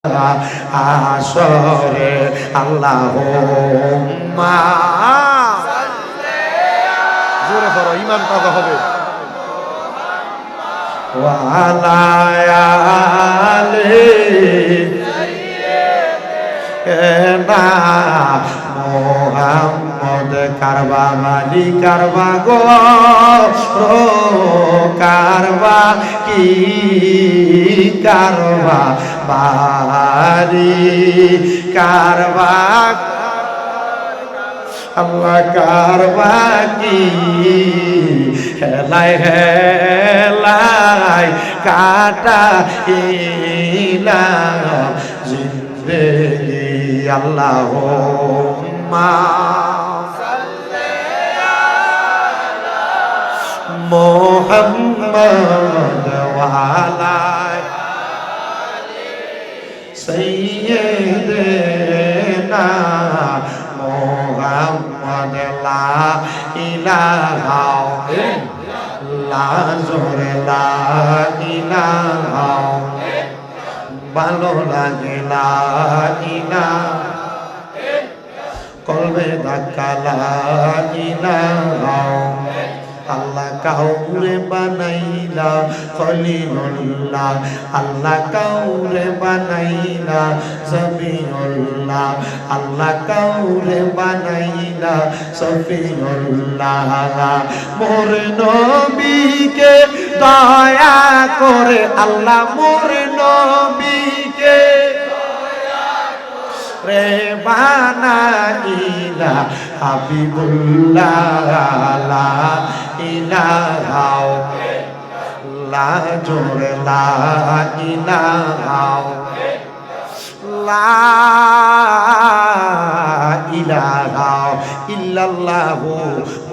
আসরে আল্লাহুম্মা জোরে পড়ো, ইমান তাজা হবে। ওয়া আলা আলি সাইয়্যিদিনা মুহাম্মদ কারবা মালি কারবা গো কারবা কি কারবা বারি কারবা আল্লাহ কারবা কি হেলাই হেলাই কাটা ইলা জিন্দেগি আল্লাহুম্মা মুহাম্মদ ওয়া আলা সাইয়্যিদিনা মুহাম্মদ লা ইলাহা ইল্লাল্লাহ লা ইলাহা ভালো লাগে লা ইলাহা কলবে ধাক্কা লা ইলাহা আল্লাহ কাউরে বানাইলা খলিলুল্লাহ আল্লাহ কাউরে বানাইলা সফিউল্লাহ আল্লাহ কাউরে বানাইলা সফিউল্লাহ মোর নবীকে দয়া করে আল্লাহ মোর নবীকে রে বানাইলা হাবিবুল্লাহ লা ইলাহা লা জোরে লা ইলাহা লা ইলাহা ইল্লাল্লাহু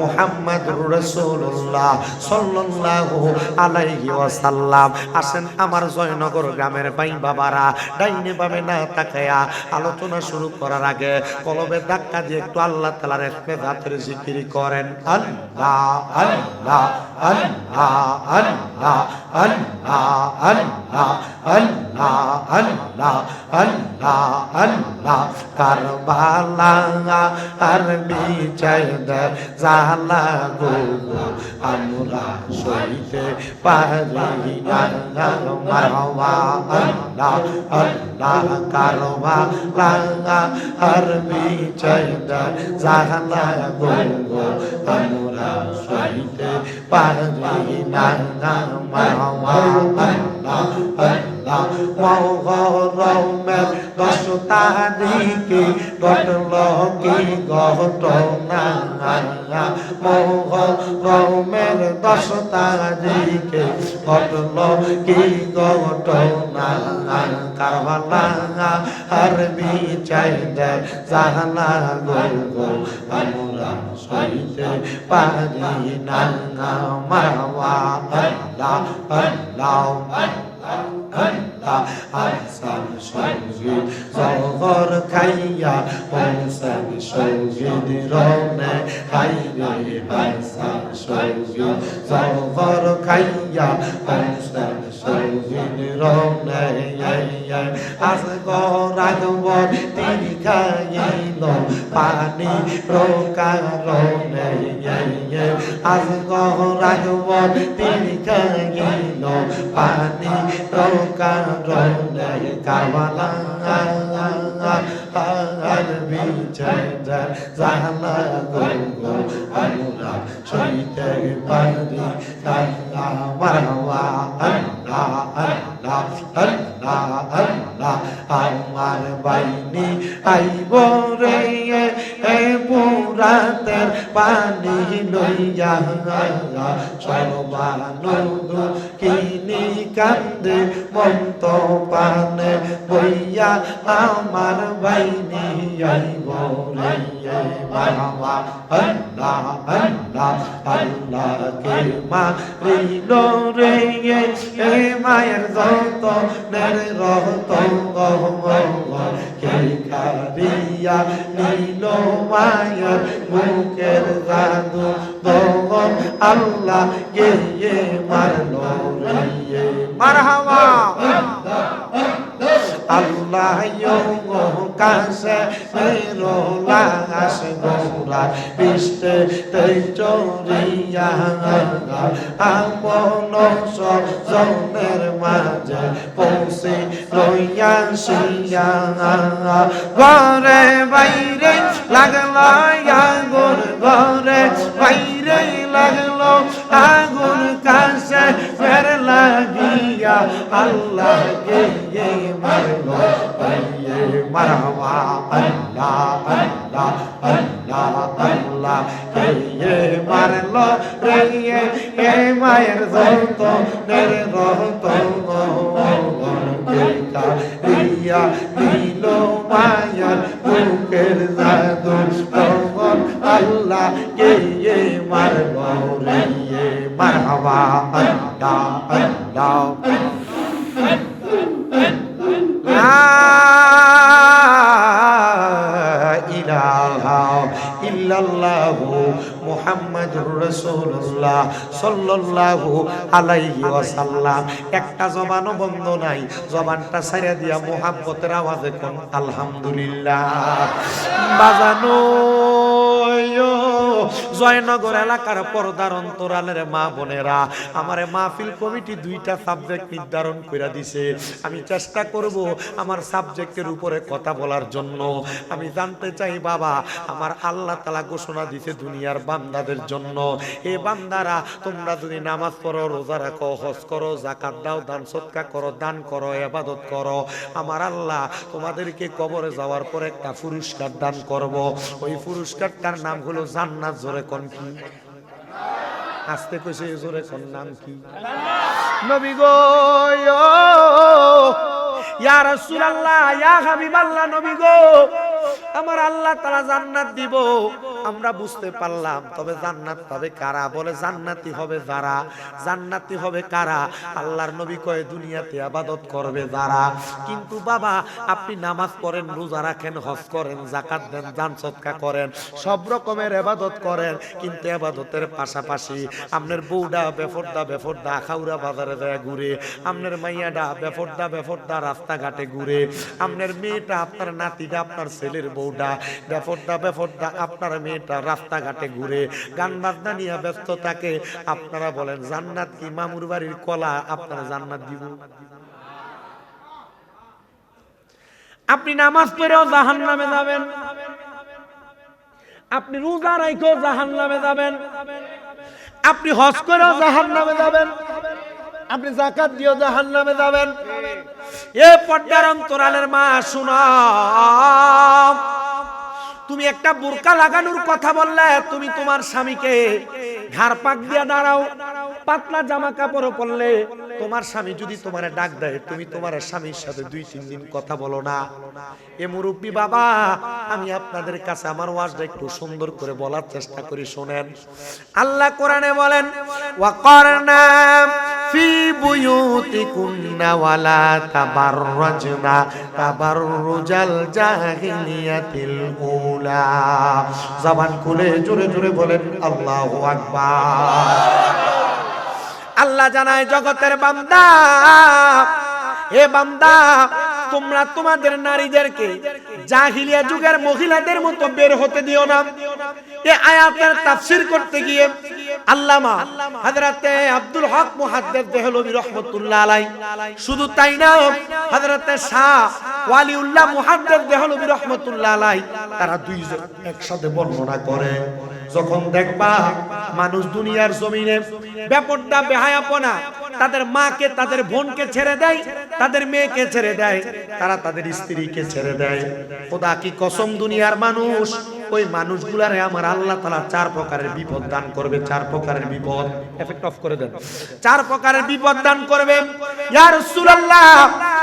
মুহাম্মাদুর রাসূলুল্লাহ সাল্লাল্লাহু আলাইহি ওয়াসাল্লাম। আসেন আমার জয়নগর গ্রামের ভাই বাবারা, ডাইনে বামে না তাকায়া আলোচনা শুরু করার আগে কলবে ধাক্কা দিয়ে একটু আল্লাহ তাআলার ইবাদতের জিকির করেন। আল্লাহ আল্লাহ আল্লাহ আল্লাহ আল্লাহ আল্লাহ আল্লাহ আল্লাহ আল্লাহ আল্লাহ কারবালা আর বিচার জালা গো আমরা সইতে পারি না মারওয়া আল্লাহ আল্লাহ কারবালা আর বিচার জালা গো আমরা সইতে পারি না মারওয়া আল্লাহ আল্লাহ মহরমের 10 তারিখে ঘটল কি ঘটনা মহরমের 10 তারিখে ঘটল কি ঘটনা কারবালা আর বিচার জাহালা গো আমরা সইতে পারি না মারওয়া আল্লাহ আল্লাহ হাসান শহীদ জহর খাইয়া হোসেন শহীদ রনে খাইরে হাসান শহীদ জহর খাইয়া হোসেন শহীদ রনে আজ গরাগবর তিনি খাইল পানি রোকারনে আজ গরাগবর তিনি খাইল পানি রোকারনে কারবালা আর বিচার জাহালা গো আমরা সইতে পারি আল্লাহ মারওয়া আল্লাহ আল্লাহ আল্লাহ আল্লাহ আমার বাইনি আইব রে এ পুরাতের পানি লইয়া সর্বানন্দ কিনি কান্দে মন্ত পানে বইয়া আমার বাইনি আইব রে মারওয়া আল্লাহ আল্লাহ আল্লাহ কে মারিল রে এ মায়ের যত নের রহত কে খারিয়া নীল মায়ের মুখের জাদু দোগন আল্লাহ গে মারল রে মারহাবা আল্লাহ কাছে মেরো লাশ গোরা পিষ্টে তৈ চরিয়া আপন স্বজনের মাঝে পৌঁছে লইয়া শিয়া ঘরে বাইরে লাগলো আগুন ঘরে বাইরে লাগলো আগুন কাছে ফের লাগিয়া আল্লাহকে মারলো মারওয়া আল্লাহ আল্লাহ আল্লাহ আল্লাহ কে মারলো রে এ মায়ের যত নের রহত রিয়া দিল মায়ার বুকের জাদু তখন আল্লাহ কে মারলো রে মারওয়া আল্লাহ আল্লাহ লা ইলাহা ইল্লাল্লাহু মুহাম্মাদুর রাসূলুল্লাহ সাল্লাল্লাহু আলাইহি ওয়াসাল্লাম। একটা জবানও বন্ধ নাই, জবানটা ছাইরা দিয়া মুহাব্বতের আওয়াজে কোন আলহামদুলিল্লাহ। বাজানো জয়নগর এলাকার পর্দার অন্তরালের মা বোনেরা, আমারে মাহফিল কমিটি দুইটা সাবজেক্ট নির্ধারণ করে দিছে। আমি চেষ্টা করব আমার সাবজেক্টের উপরে কথা বলার জন্য। আমি জানতে চাই বাবা, আমার আল্লাহ তাআলা ঘোষণা দিছে দুনিয়ার বান্দাদের জন্য, এ বান্দারা তোমরা যদি নামাজ পড়ো, রোজা রাখো, হজ করো, যাকাত দাও, দান সদকা করো, দান করো, ইবাদত করো, আমার আল্লাহ তোমাদেরকে কবরে যাওয়ার পর একটা পুরস্কার দান করব। ওই পুরস্কারটার নাম হলো জান্নাত। জোরে কোন কি? আস্তে কইছে জোরে কোন নাম কি? নবী গো ইয়া রাসূলুল্লাহ, ইয়া হাবিবাল্লাহ, নবী গো আমার আল্লাহ তাআলা জান্নাত দিব। আমরা বুঝতে পারলাম, তবে জান্নাত পাবে কারা? বলে জান্নাতি হবে যারা। জান্নাতি হবে কারা? আল্লাহর নবী কয় দুনিয়াতে ইবাদত করবে যারা। কিন্তু বাবা, আপনি নামাজ পড়েন, রোজা রাখেন, হজ করেন, যাকাত দেন, দান সদকা করেন, সব রকমের ইবাদত করেন, কিন্তু ইবাদতের পাশাপাশি আপনার বউডা বেফরদা বেফরদা খাউরা বাজারে যায় ঘুরে, আপনার মাইয়াডা বেফরদা বেফরদা রাস্তাঘাটে ঘুরে, আপনার মেয়েটা, আপনার নাতিটা, আপনার ছেলের বউডা বেফরদা বেফরদা আপনার মেয়েটা রাস্তাঘাটে ঘুরে, গান বাজনা নিয়ে ব্যস্ত থাকে। আপনারা বলেন জান্নাত কি মামুর বাড়ির কলা? আপনারা জান্নাত দিব? আপনি নামাজ পড়েও জাহান্নামে যাবেন, আপনি রোজা রাখেও জাহান্নামে যাবেন, আপনি হজ করেও জাহান্নামে যাবেন, আপনি যাকাত দিয়েও জাহান্নামে যাবেন। এ পর্দার অন্তরালের মা শুনো, তুমি একটা বোরকা লাগানোর কথা বললে, তুমি তোমার স্বামীকে ঘাড় পাক দিয়া দাঁড়াও, পাতলা জামা কাপড় পরলে তোমার স্বামী যদি তোমারে ডাক দেয়, তুমি তোমার স্বামীর সাথে 2-3 দিন কথা বলো না। এ মুরব্বী বাবা, আমি আপনাদের কাছে আমার ওয়াজটা একটু সুন্দর করে বলার চেষ্টা করি, শুনেন। আল্লাহ কোরআনে বলেন, ওয়াকারনা ফি বুয়ুতিকুন্না ওয়ালা তাবাররাজনা তাবাররুজাল জাহিলিয়াতিল উলা। জবান খুলে জোরে জোরে বলেন আল্লাহু আকবার। আল্লাহ জানায় জগতের বান্দা, হে বান্দা, তোমরা তোমাদের নারীদেরকে জাহিলিয়া যুগের মহিলাদের মতো বের হতে দিও না। এই আয়াতের তাফসীর করতে গিয়ে আল্লামা হযরতে আব্দুল হক মুহাদ্দিস দেহলভী রাহমাতুল্লাহ আলাইহি, শুধু তাই না, হযরতে শাহ ওয়ালিউল্লাহ মুহাদ্দিস দেহলভী রাহমাতুল্লাহ আলাইহি, তারা দুইজন একসাথে বর্ণনা করে, যখন দেখবা মানুষ দুনিয়ার জমিনে বেপরদা বেহায়াপনা তাদের মাকে, তাদের বোনকে ছেড়ে দেয়, তাদের মেয়েকে ছেড়ে দেয়, তারা তাদের স্ত্রীকে ছেড়ে দেয়। খোদা কি কসম, দুনিয়ার মানুষ, ওই মানুষগুলারে আমার আল্লাহ তাআলা 4 প্রকারের বিপদ দান করবে। 4 প্রকারের বিপদ, এফেক্ট অফ করে দেন। 4 প্রকারের বিপদ দান করবে। ইয়া রাসূলুল্লাহ,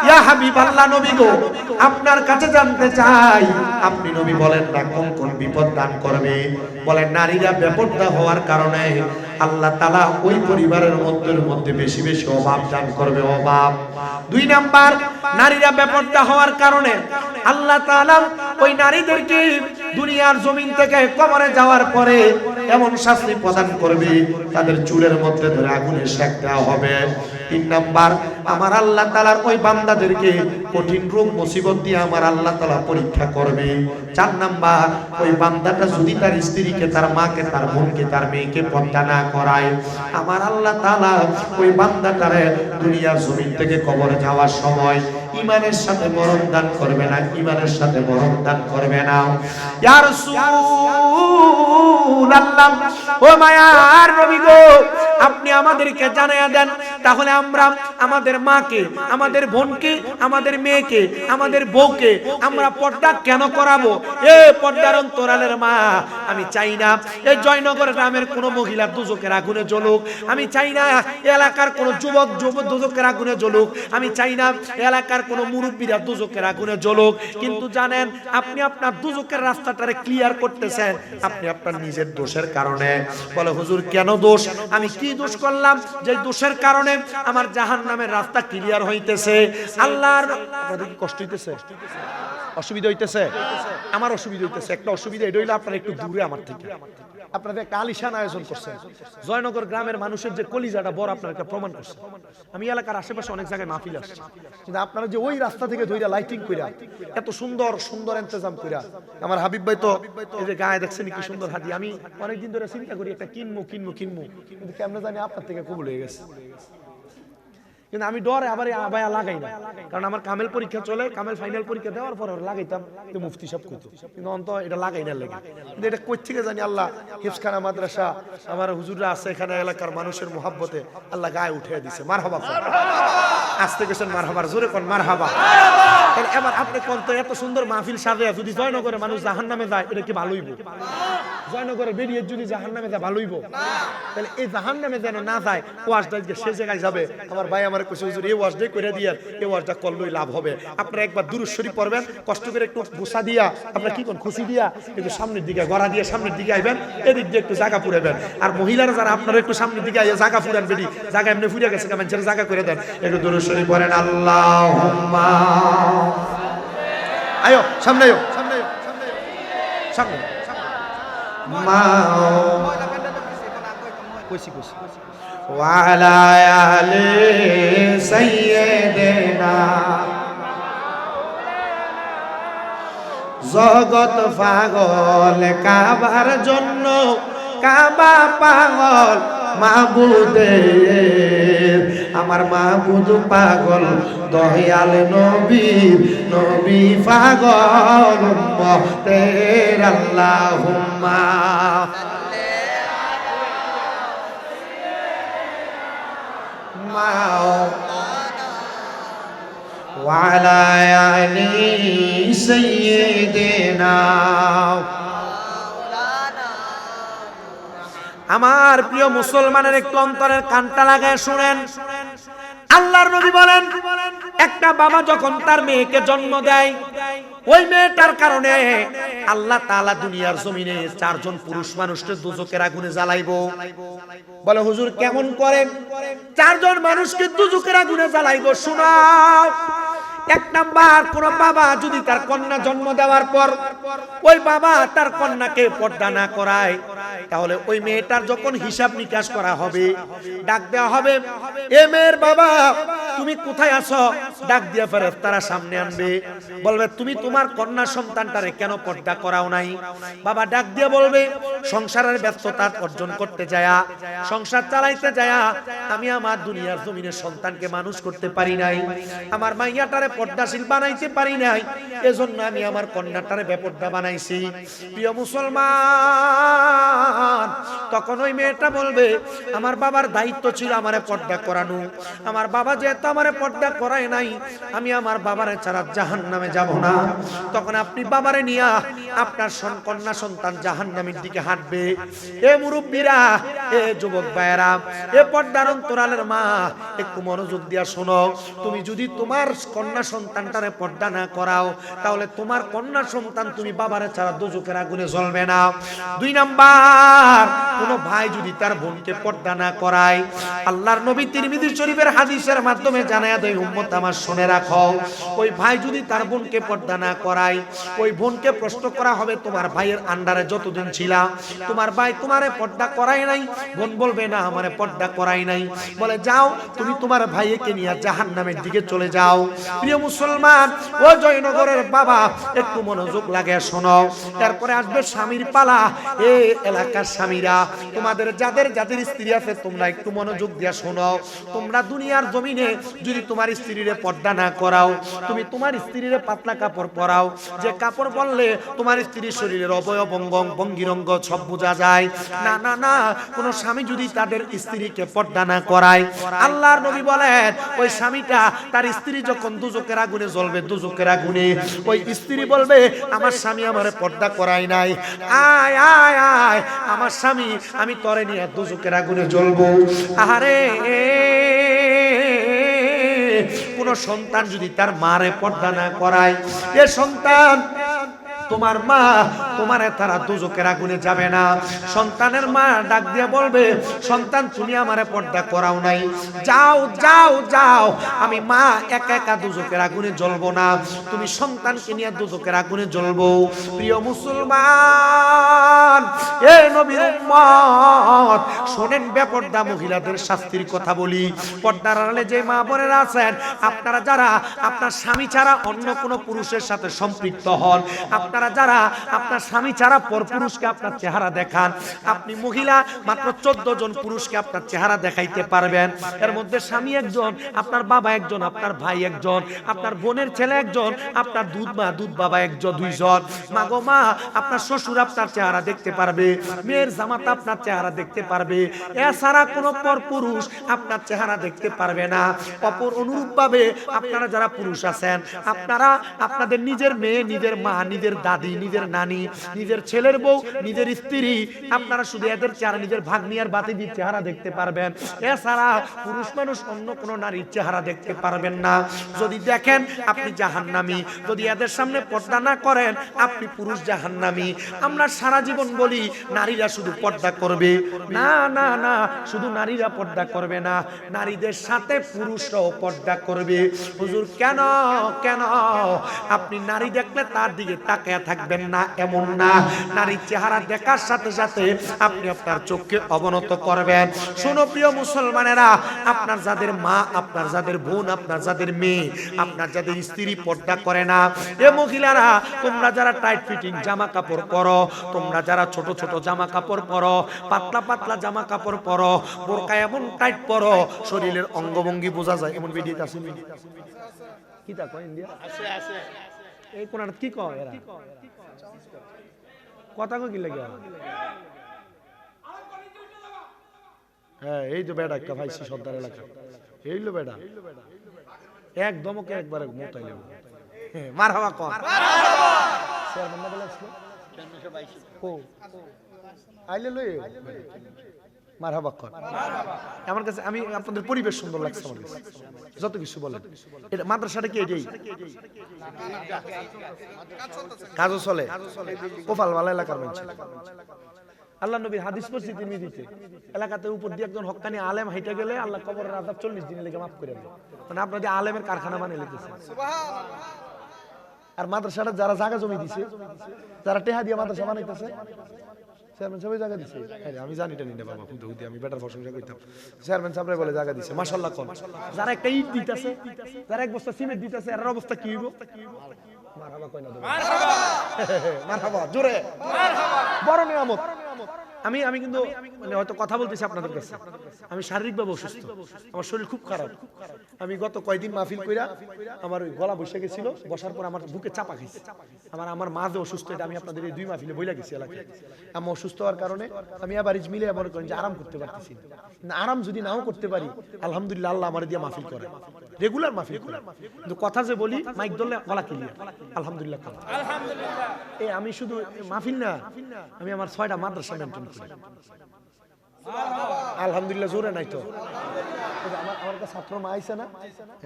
ইয়া হাবিবাল্লাহ, নবী গো আপনার কাছে জানতে চাই, আপনি নবী বলেন না কোন কোন বিপদ দান করবে? বলেন নারীরা বেপরদা হওয়ার কারণে আল্লাহ তাআলা ওই পরিবারের মধ্যে বেশি বেশি অভাব দান করবে, অভাব। 2 নাম্বার, নারীরা বেপরদা হওয়ার কারণে আল্লাহ তাআলা ওই নারীদেরকে দুনিয়ার জমিন থেকে কবরে যাওয়ার পরে এমন শাস্তি প্রদান করবে, তাদের চুলের মধ্যে ধরে আগুনে সেক দেওয়া হবে। তিন নাম্বার, আমার আল্লাহ তাআলার ওই বান্দাদেরকে কঠিন রোগ মুসিবত দিয়ে আমার আল্লাহ তাআলা পরীক্ষা করবে। চার নাম্বার, ওই বান্দাটা যদি তার স্ত্রীকে, তার মাকে, তার বোনকে, তার মেয়েকে পর্দা না করায়, আমার আল্লাহ তাআলা ওই বান্দাটারে দুনিয়ার জমিন থেকে কবরে যাওয়ার সময় ঈমানের সাথে মরণ দান করবে না, ঈমানের সাথে মরণ দান করবে না। ইয়া রাসূলুল্লাহ, ও মায়ার নবী গো, আপনি আমাদেরকে জানায়া দেন, তাহলে আমরা আমাদের মাকে, আমাদের বোনকে, আমাদের মেয়েকে, আমাদের বউকে আমরা পর্দা কেন করাবো? এ পর্দার অন্তরালের মা, আমি চাই না এই জয়নগর গ্রামের কোনো মহিলা দুজকের আগুনে জ্বলুক, আমি চাই না এলাকার কোনো যুবক দুজকের আগুনে জ্বলুক, আমি চাই না এলাকার কোনো মুরব্বীরা দুজকের আগুনে জ্বলুক। কিন্তু জানেন, আপনি আপনার দুজকের রাস্তাটারে ক্লিয়ার করতেছেন আপনি আপনার নিজের দোষের কারণে। বলে হুজুর কেন দোষ? আমি কি দোষ করলাম যে দোষের কারণে আমার জাহান্নামের রাস্তা ক্লিয়ার হইতেছে? আল্লাহর, আপনাদের কি কষ্ট হইতেছে? অসুবিধা হইতেছে? আমার অসুবিধা হইতেছে। একটা অসুবিধা এটা হইলো আপনারা একটু দূরে আমার থেকে। আপনাদের একটা আলিশান আয়োজন করছেন, জয়নগর গ্রামের মানুষের যে কলিজাটা বড় আপনারা একটা প্রমাণ করছেন। আমি এলাকার আশেপাশে অনেক জায়গায় মাহফিল আসছে, কিন্তু আপনারা যে ওই রাস্তা থেকে ধইরা লাইটিং কইরা এত সুন্দর সুন্দর ইন্তজাম কইরা, আমার হাবিব ভাই তো এই যে গায়ে দেখছেন কি সুন্দর হাদি, আমি অনেকদিন ধরে চিন্তা করি একটা কিনবো, কিন্তু কেমনে জানি আপনার থেকে কবুল হয়ে গেছে। কিন্তু আমি ডরে আবার আবায়া লাগাই না, কারণ আমার কামেল পরীক্ষা চলে, কামেল ফাইনাল পরীক্ষা দেওয়ার পর লাগাইতাম, তো মুফতি সব কইতো, কিন্তু অন্ত এটা লাগাই না লাগে। কিন্তু এটা কই থেকে জানি আল্লাহ হিফজখানা মাদ্রাসা, আমার হুজুররা আছে এখানে, এলাকার মানুষের মুহাব্বতে আল্লাহ গায়ে উঠিয়ে দিছে। মারহাবা, আসতে গেছেন মারহাবার, জোরে কোন মারহাবা। এবার আপনি কোন তো এত সুন্দর মাহফিল সাজে যদি জয়নগরের মানুষ জাহান্নামে যায়, এটা কি ভালোইব? জয়নগরের বেরিয়ে যদি জাহান্নামে যায় ভালোইব? তাহলে এই জাহান্নামে যেন না যায়, ওয়াজটা সে জায়গায় যাবে। আমার ভাই আমার কইছে হুজুর এই ওয়াজটাই কইরা দিয়া, এই ওয়াজটা করলেই লাভ হবে। আপনারা একবার দুরূদ শরীফ পড়বেন, কষ্ট করে একটু গোসা দিয়া, আপনারা কি কোন খুশি দিয়া একটু সামনের দিকে গড়া দিয়ে সামনের দিকে আইবেন, এদিক দিয়ে একটু জায়গা পুরাবেন। আর মহিলারা যারা আপনারা একটু সামনের দিকে আইয়া জায়গা পুরান, বেডি জায়গা এমনি ফুরিয়ে গেছে, কেমন ছেড়ে জায়গা করে দেন। একটু দুরূদ শরীফ পড়েন। আল্লাহুম্মা, আয়ো সামনে, আয়ো সামনে, সামনে মা কইছি ওয়ালা আলে সাইয়্যিদিনা, জগৎ পাগল কাবার জন্য, কাবা পাগল মাবুদের, আমার মাবুদ পাগল দয়াল নবীর, নবী পাগল উম্মতের। আল্লাহুম্মা ওয়ালা আলি সাইয়্যিদিনা। আমার প্রিয় মুসলমানের একটু অন্তরের কানটা লাগায় শুনেন। আল্লাহর নবী বলেন, একটা বাবা যখন তার মেয়েকে জন্ম দেয়, ওই মেয়েটার কারণে আল্লাহ তাআলা দুনিয়ার জমিনে 4 জন পুরুষ মানুষকে দুজকের আগুনে জ্বালাইবো। বলে হুজুর কেমন করে 4 জন মানুষকে দুজকের আগুনে জ্বালাইবো? শোনাও। এক নাম্বার, কোন বাবা যদি তার কন্যা জন্ম দেওয়ার পর ওই বাবা তার কন্যাকে পর্দা না করায়, তাহলে ওই মেয়েটার যখন হিসাব নিকাশ করা হবে, ডাক দেওয়া হবে, এ মেয়ের বাবা তুমি কোথায় আছো? ডাক দিয়া ফেরেশতারা সামনে আনবে, বলবে তুমি তোমার কন্যা সন্তানটারে কেন পর্দা করাও নাই? বাবা ডাক দিয়ে বলবে, সংসারের ব্যস্ততা অর্জন করতে যায়া, সংসার চালাইতে যায়া আমি আমার দুনিয়ার জমিনের সন্তানকে মানুষ করতে পারি নাই, আমার মাইয়াটারে পর্দাশীল বানাইতে পারি নাই, এজন্য আমি আমার কন্যাটারে বেপর্দা বানাইছি। প্রিয় মুসলমান, তখন ওই মেয়েটা বলবে, আমার বাবার দায়িত্ব ছিল আমারে পর্দা করানো, আমার বাবা যেহেতু আমারে পর্দা করায় নাই, আমি আমার বাবারে ছাড়া জাহান্নামে যাব না। তখন আপনি বাবারে নিয়া আপনার কন্যা সন্তান জাহান্নামের দিকে হাঁটবে। এ মুরব্বীরা, এ যুবক ভাইয়েরা, এ পর্দার অন্তরালের মা, একটু মনোযোগ দিয়া শোনো। তুমি যদি তোমার কন্যা সন্তানটারে পর্দা না করাও, তাহলে তোমার কন্যা সন্তান তুমি বাবারে ছাড়া দোজখের আগুনে জ্বলবে না। 2 নাম্বার, কোন ভাই যদি তার বোনকে পর্দা না করায়, আল্লাহর নবী তিরমিজি শরীফের হাদিসের মাধ্যমে জানায়া দেয়, উম্মত আমার শুনে রাখো, ওই ভাই যদি তার বোনকে পর্দা না করায়, ওই বোনকে প্রশ্ন করা হবে, তোমার ভাইয়ের আন্ডারে যতদিন ছিলা তোমার ভাই তোমারে পর্দা করায় নাই? বোন বলবে না, আমারে পর্দা করাই নাই। বলে যাও তুমি তোমার ভাইকে নিয়ে জাহান্নামের দিকে চলে যাও। প্রিয় মুসলমান ও জয়নগরের বাবা, একটু মনোযোগ লাগে শোনো। তারপরে আসবে স্বামীর পালা। এই এলাকার স্বামীরা, তোমাদের যাদের যাদের স্ত্রী আছে, তোমরা একটু মনোযোগ দিয়ে শোনো। তোমরা দুনিয়ার জমিনে যদি তোমার স্ত্রীরে পর্দা না করাও, তুমি তোমার স্ত্রীরে পাতলা কাপড় পরাও, যে কাপড় পরলে তোমার স্ত্রীর শরীরের অবয়ব ভঙ্গিরঙ্গ সব বোঝা যায় না। না না, কোন স্বামী যদি তাদের স্ত্রীকে পর্দা না করায়, আল্লাহর নবী বলেন, ওই স্বামীটা তার স্ত্রী যখন দুজকের আগুনে জ্বলবে, দুজকের আগুনে ওই স্ত্রী বলবে, আমার স্বামী আমারে পর্দা করায় নাই, আয় আয় আয় আমার স্বামী, আমি তরে নিয়ে দুজকের আগুনে জ্বলবো। আরে কোন সন্তান যদি তার মারে পর্দা না করায়, এ সন্তান তোমার মা তোমারে তারা দুজকের আগুনে যাবে না। সন্তানের মা ডাক দিয়ে বলবে, সন্তান তুমি আমারে পর্দা করাও নাই, যাও যাও যাও, আমি মা একা একা দুজকের আগুনে জ্বলবো না, তুমি সন্তানকে নিয়ে দুজকের আগুনে জ্বলবো। প্রিয় মুসলমান, এ নবীর উম্মত, শোনেন বেপর্দা মহিলাদের শাস্তির কথা বলি। পর্দার আড়ালে যে মা বোনেরা আছেন, আপনারা যারা আপনার স্বামী ছাড়া অন্য কোনো পুরুষের সাথে সম্পৃক্ত হন, আপনারা যারা আপনার স্বামী ছাড়া পর পুরুষকে আপনার চেহারা দেখান, আপনি মহিলা মাত্র 14 জন পুরুষকে আপনার চেহারা দেখাইতে পারবেন। এর মধ্যে স্বামী একজন, আপনার বাবা একজন, আপনার ভাই একজন, আপনার বোনের ছেলে একজন, আপনার দুধ মা দুধ বাবা একজন, 2 জন। মা গো মা, আপনার শ্বশুর আপনার চেহারা দেখতে পারবে, মেয়ের জামাতা আপনার চেহারা দেখতে পারবে, এছাড়া কোনো পর পুরুষ আপনার চেহারা দেখতে পারবে না। অপর অনুরূপভাবে আপনারা যারা পুরুষ আছেন, আপনারা আপনাদের নিজের মেয়ে, নিজের মা, নিজের দাদি, নিজের নানি, নিজের ছেলের বউ, নিজের স্ত্রী, আপনারা শুধু এদের চেহারা, নিজের ভাগ্নি আর বাতিজির চেহারা দেখতে পারবেন, এছাড়া পুরুষ মানুষ অন্য কোনো নারীর চেহারা দেখতে পারবেন না। যদি দেখেন আপনি জাহান্নামী, যদি এদের সামনে পর্দা না করেন আপনি পুরুষ জাহান্নামী। আমরা সারা জীবন বলি নারীরা শুধু পর্দা করবে, না না না, শুধু নারীরা পর্দা করবে না, নারীদের সাথে পুরুষরাও পর্দা করবে। হুজুর কেন কেন? আপনি নারী দেখলে তার দিকে তাকিয়ে থাকবেন না এমন না, নারীর চেহারা দেখার সাথে সাথে আপনি আপনার চোখকে অবনত করবেন। শোনো প্রিয় মুসলমানেরা, আপনার যাদের মা, আপনার যাদের বোন, আপনার যাদের মেয়ে, আপনার যাদের স্ত্রী পর্দা করে না, এ মহিলারা, তোমরা যারা টাইট ফিটিং জামা কাপড় পরো, তোমরা যারা ছোট ছোট জামা কাপড় পরো, পাতলা পাতলা জামা কাপড় পরো, বোরকা এমন টাইট পরো শরীরের অঙ্গভঙ্গি বোঝা যায়, এমন ভিডিও আছে কি তা কয় ইন্ডিয়া আছে আছে, এই কোন কি কয় এরা কথা কই কি লাগে? হ্যাঁ, এই তো বেড়া একটা ভাইসি সর্দার এলাকা, এই লো বেড়া একদম ওকে একবারে মোটাইলে মারহাবা কর, মারহাবা স্যার বন্ধ বলে আসলো 422 ও আইলে লই মারহাবা কর, মারহাবা। আমার কাছে আমি আপনাদের পরিবেশ সুন্দর লাগছে, আমার কাছে যত কিছু বলেন। এটা মাদ্রাসাটা কি এটাই কাজও চলে, কোফাল ভালো এলাকার মানুষ। আল্লাহ নবীর হাদিস পড়ছি তিরমিজিতে, এলাকাতে উপর দিয়ে একজন হক্কানি আলেম হাইটা গেলে আল্লাহ কবরের আযাব 40 দিনের লেগে মাফ করে দেন। মানে আপনাদের আলেমের কারখানা বানিয়ে লিখতেছে। আর মাদ্রাসাটা যারা জায়গা জমি দিছে, যারা টেহা দিয়ে মাদ্রাসা বানাইতেছে, চেয়ারম্যান সাহেব জায়গা দিছে। আরে আমি জানি টানি না বাবা, হুদে হুদে আমি বেটার প্রশংসা করতাম। চেয়ারম্যান সাহেব বলে জায়গা দিছে, মাশাআল্লাহ কোন। যারা একটা ইট দিতেছে, যারা এক বস্তা সিমেন্ট দিতেছে, এর অবস্থা কি হইব? মারহাবা কই না দেব, মারহাবা মারহাবা জোরে, মারহাবা বড় নিয়ামত। আমি কিন্তু মানে হয়তো কথা বলতেছি আপনাদের কাছে, আমি শারীরিকভাবে অসুস্থ, আমার শরীর খুব খারাপ। আমি গত কয়েকদিন মাহফিল কইরা আমার ওই গলা বসে গেছিল, বসার পর আমার বুকে চাপা খাইছে। আমার মা যে অসুস্থ, এটা আমি আপনাদের এই 2 মাহফিলে বইলা গেছি এলাকায়। আমি অসুস্থ হওয়ার কারণে আমি আবার মিলে মনে করেন যে আরাম করতে পারতেছি না। আরাম যদি নাও করতে পারি, আলহামদুলিল্লাহ আল্লাহ আমার দিয়ে মাহফিল করে, রেগুলার মাহফিল করে। কিন্তু কথা যে বলি মাইক ধরলে গলা ক্লিয়ার, আলহামদুলিল্লাহ আলহামদুলিল্লাহ। এই আমি শুধু মাহফিল না, আমি আমার 6টা মাদ্রাসা মেইনটেইন করি। আলহামদুলিল্লাহ জোরে নাই তো আমার একটা ছাত্র মা আইছে না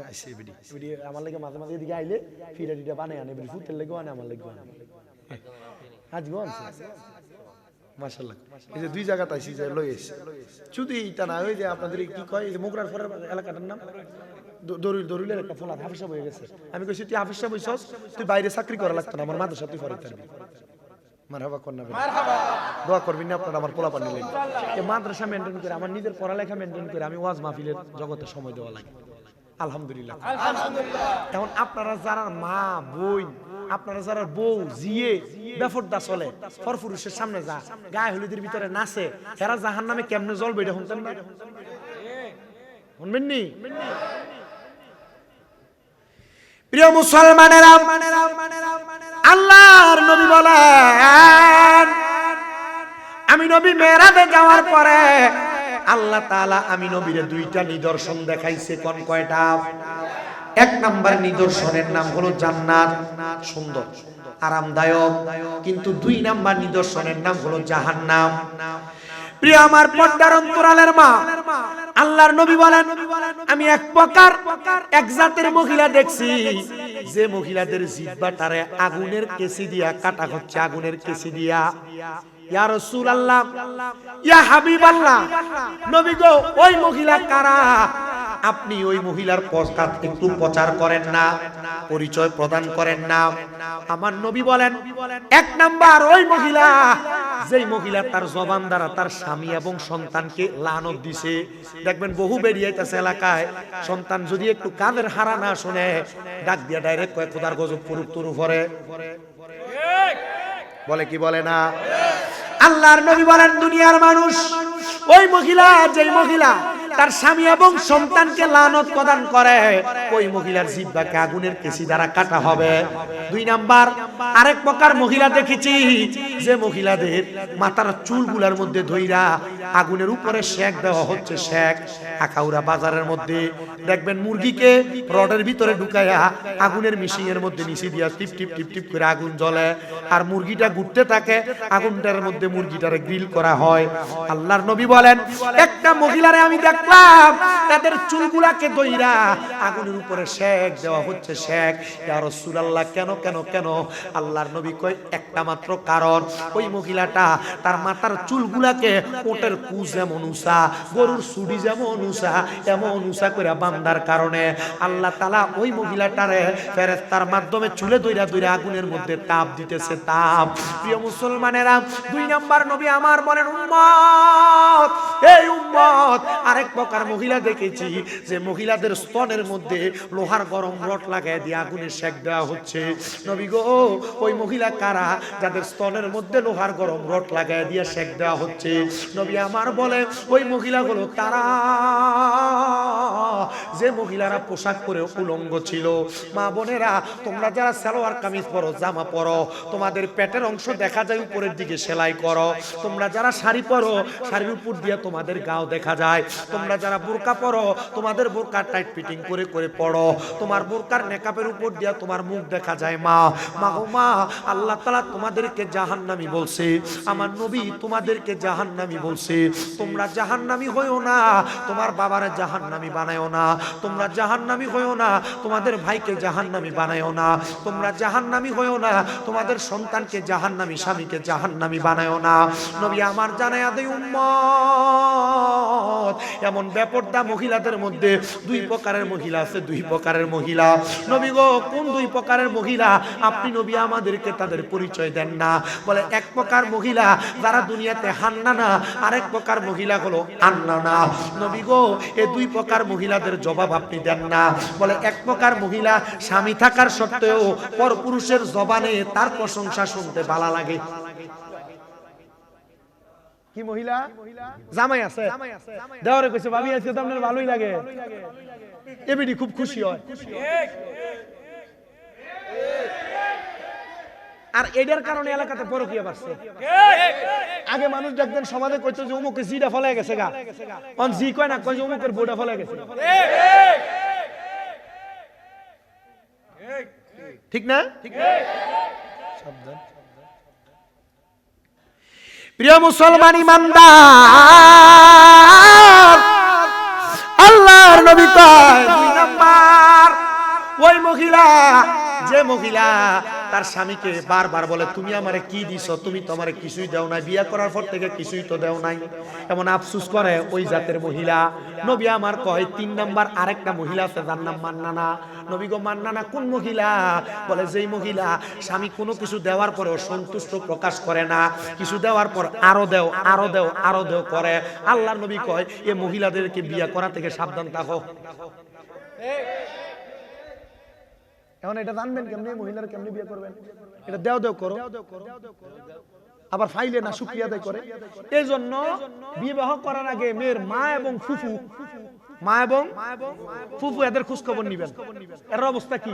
আইছে বিডি বিডি আমার লাগে মাঝে মাঝে এদিকে আইলে ফিরা ডিটা বানায় আনে বিডি ফুটের লাগে আনে আমার লাগে আনে আজ গো আনছে মাশাআল্লাহ এই যে দুই জায়গাতে আইছি যে লই এসে শুধু এইটা না ওই যে আপনাদের কি কয় এই যে মোগরার ফরের এলাকাটার নাম দরুলের একটা ফোলা হাফিজ সাহেব হয়ে গেছে আমি কইছি তুই হাফিজ সাহেব হইছস তুই বাইরে চাকরি করা লাগতো না আমার মাদ্রাসা তুই ফরিদ পারবি মারহাবা করনা মারহাবা দোয়া করবেন না আপনারা আমার পোলা পানি লাগবে এই মাদ্রাসা মেইনটেইন করে আমার নিজের পড়ালেখা মেইনটেইন করে আমি ওয়াজ মাহফিলের জগতে সময় দেওয়া লাগে আলহামদুলিল্লাহ আলহামদুলিল্লাহ এখন আপনারা যারা মা বোন আপনারা যারা বউ জিয়ে বেফরদা চলে পরপুরুষের সামনে যা গায়ে হলুদের ভিতরে নাচে এরা জাহান্নামে কেমনে জ্বলবে এটা শুনতেন না শুনবেন নি প্রিয় মুসলমানেরা আল্লাহর নবী বলেন আমি নবী মেরাজে যাওয়ার পরে আল্লাহ তাআলা আমি নবীরে দুইটা নিদর্শন দেখাইছে কোন কয়টা এক নাম্বার নিদর্শনের নাম হলো জান্নাত সুন্দর আরামদায়ক কিন্তু দুই নাম্বার নিদর্শনের নাম হলো জাহান্নাম প্রিয় আমার পর্দার অন্তরালের মা আল্লাহর নবী বলেন আমি এক প্রকার এক জাতের মহিলা দেখছি যে মহিলাদের জিহ্বাটারে আগুনের কেসি দিয়া কাটা হচ্ছে আগুনের কেসি দিয়া ইয়া রাসূলুল্লাহ ইয়া হাবিবাল্লাহ নবী গো ওই মহিলা কারা আপনি ওই মহিলার পশ্চাৎ একটু প্রচার করেন না পরিচয় প্রদান করেন না আমার নবী বলেন এক নাম্বার ওই মহিলা যেই মহিলা তার জবান দ্বারা তার স্বামী এবং সন্তানকে লানত দিছে দেখবেন বহু বেরিয়েছে এলাকায় সন্তান যদি একটু কানের হারা না শুনে ডাক দিয়া ডাইরেক্ট কয় খোদার গজব পড়ুক তোর উপরে বলে কি বলে না আল্লাহর নবী বলেন দুনিয়ার মানুষ ওই মহিলা যেই মহিলা তার স্বামী এবং সন্তানকে লানত প্রদান করে ওই মহিলার জিহ্বাকে আগুনের কেসি দ্বারা কাটা হবে দুই নাম্বার আরেক প্রকার মহিলা দেখেছি যে মহিলাদের মাথার চুলগুলার মধ্যে ধইরা আগুনের উপরে শেক দেওয়া হচ্ছে শেক আখাউড়া বাজারের মধ্যে দেখবেন মুরগিকে রডের ভিতরে ঢুকাইয়া আগুনের মিশিং এর মধ্যে নিচে দিয়া টিপ টিপ টিপ টিপ করে আগুন জ্বলে আর মুরগিটা ঘুরতে থাকে আগুনটার মধ্যে মুরগিটারে গ্রিল করা হয় আল্লাহর নবী বলেন একটা মহিলারে আমি দেখলাম তাদের চুলগুলাকে ধইরা আগুনের উপরে শেক দেওয়া হচ্ছে শেক ইয়া রাসূলুল্লাহ কেন কেন কেন আল্লাহর নবী কয় একটা মাত্র কারণ ওই মহিলাটা তার মাথার চুলগুলাকে ওটের কু যেমন উসা গরুর সুডি যেমন উসা এমন উসা করে বান্দার কারণে আল্লাহ তাআলা ওই মহিলাটারে ফেরেশতার মাধ্যমে চুলে ধইরা ধইরা আগুনের মধ্যে তাপ দিতেছে তাপ প্রিয় মুসলমানেরা দুই নাম্বার নবী আমার বলেন উম্মত এই উম্মত আরেক প্রকার মহিলা দেখেছি যে মহিলাদের স্তনের মধ্যে লোহার গরম রড লাগায় দিয়ে আগুনে সেক দেওয়া হচ্ছে নবী গো ওই মহিলা কারা যাদের স্তনের মধ্যে লোহার গরম রড লাগায় দিয়ে সেক দেওয়া হচ্ছে নবী আমার বলে ওই মহিলাগুলো তারা যে মহিলারা পোশাক পরে উলঙ্গ ছিল মা বোনেরা তোমরা যারা সালোয়ার কামিজ পরো জামা পরো তোমাদের পেটের অংশ দেখা যায় উপরের দিকে সেলাই করো তোমরা যারা শাড়ি পরো শাড়ির উপর দিয়ে তোমাদের গাও দেখা যায় তোমরা যারা বোরকা পরো তোমাদের বোরকা টাইট ফিটিং করে করে পড়ো তোমার বোরকার নেকাবের উপর দিয়ে তোমার মুখ দেখা যায় মা মা গো মা আল্লাহ তাআলা তোমাদেরকে জাহান্নামী বলছে আমার নবী তোমাদেরকে জাহান্নামী বলছে তোমরা জাহান্নামী হইও না তোমার বাবারে জাহান্নামী বানায়ও না তোমরা জাহান্নামী হইও না তোমাদের ভাইকে জাহান্নামী বানায়ও না তোমরা জাহান্নামী হইও না তোমাদের সন্তানকে জাহান্নামী স্বামীকে জাহান্নামী বানায়ও না নবী আমার জানায়া দেই উম্মত এমন বেপরদা মহিলাদের মধ্যে দুই প্রকারের মহিলা আছে দুই প্রকারের মহিলা নবী গো কোন দুই প্রকারের মহিলা আপনি নবী আমাদেরকে তাদের পরিচয় দেন না বলে এক প্রকার মহিলা যারা দুনিয়াতে হান্নানা আরেক প্রকার মহিলা হলো আন্নানা নবী গো এই দুই প্রকার মহিলাদের জবাব আপনি দেন না বলে এক প্রকার মহিলা স্বামী থাকার সত্ত্বেও পরপুরুষের জবানে তার প্রশংসা শুনতে ভালো লাগে কি মহিলা জামাই আছে দেওয়ারে কইছে ভাবি আজকে তো আপনার ভালোই লাগে এবিডি খুব খুশি হয় আর এটার কারণে এলাকাতে পরকীয়া বাড়ছে আগে মানুষ দেখবেন সমাজে কইতো যে অমুকে জিটা ফলায় গেছে গা অন জি কয় না কয় যে অমুকের বউটা ফলায় গেছে ঠিক না সাবধান প্রিয় মুসলমান ইমানদার, আল্লাহর নবী কয় 2 নাম্বার ওই মহিলা, যে মহিলা তার স্বামীকে বারবার বলে তুমি আমারে কি দিছো, তুমি তো আমারে কিছুই দাও নাই, বিয়ে করার পর থেকে কিছুই তো দাও নাই, এমন আফসোস করে ওই জাতের মহিলা। নবী আমার কয় 3 নাম্বার আরেকটা মহিলা আছে যার নাম মান্নানা। নবী গো মান্নানা কোন মহিলা? বলে যেই মহিলা স্বামী কোনো কিছু দেওয়ার পরেও সন্তুষ্ট প্রকাশ করে না, কিছু দেওয়ার পর আরো দেও আরো দেও আরো দেও করে। আল্লাহর নবী কয় এই মহিলাদেরকে বিয়ে করা থেকে সাবধান থাকো। এখন এটা জানবেন কেমনে মহিলারা কেমনে বিয়ে করবেন? এটা দেও দেও করো, আবার ফাইলে না শুকরিয়া আদায় করে। এই জন্য বিবাহ করার আগে মেয়ের মা এবং ফুফু, মা এবং ফুফু এদের খোঁজ খবর নিবেন, এর অবস্থা কি।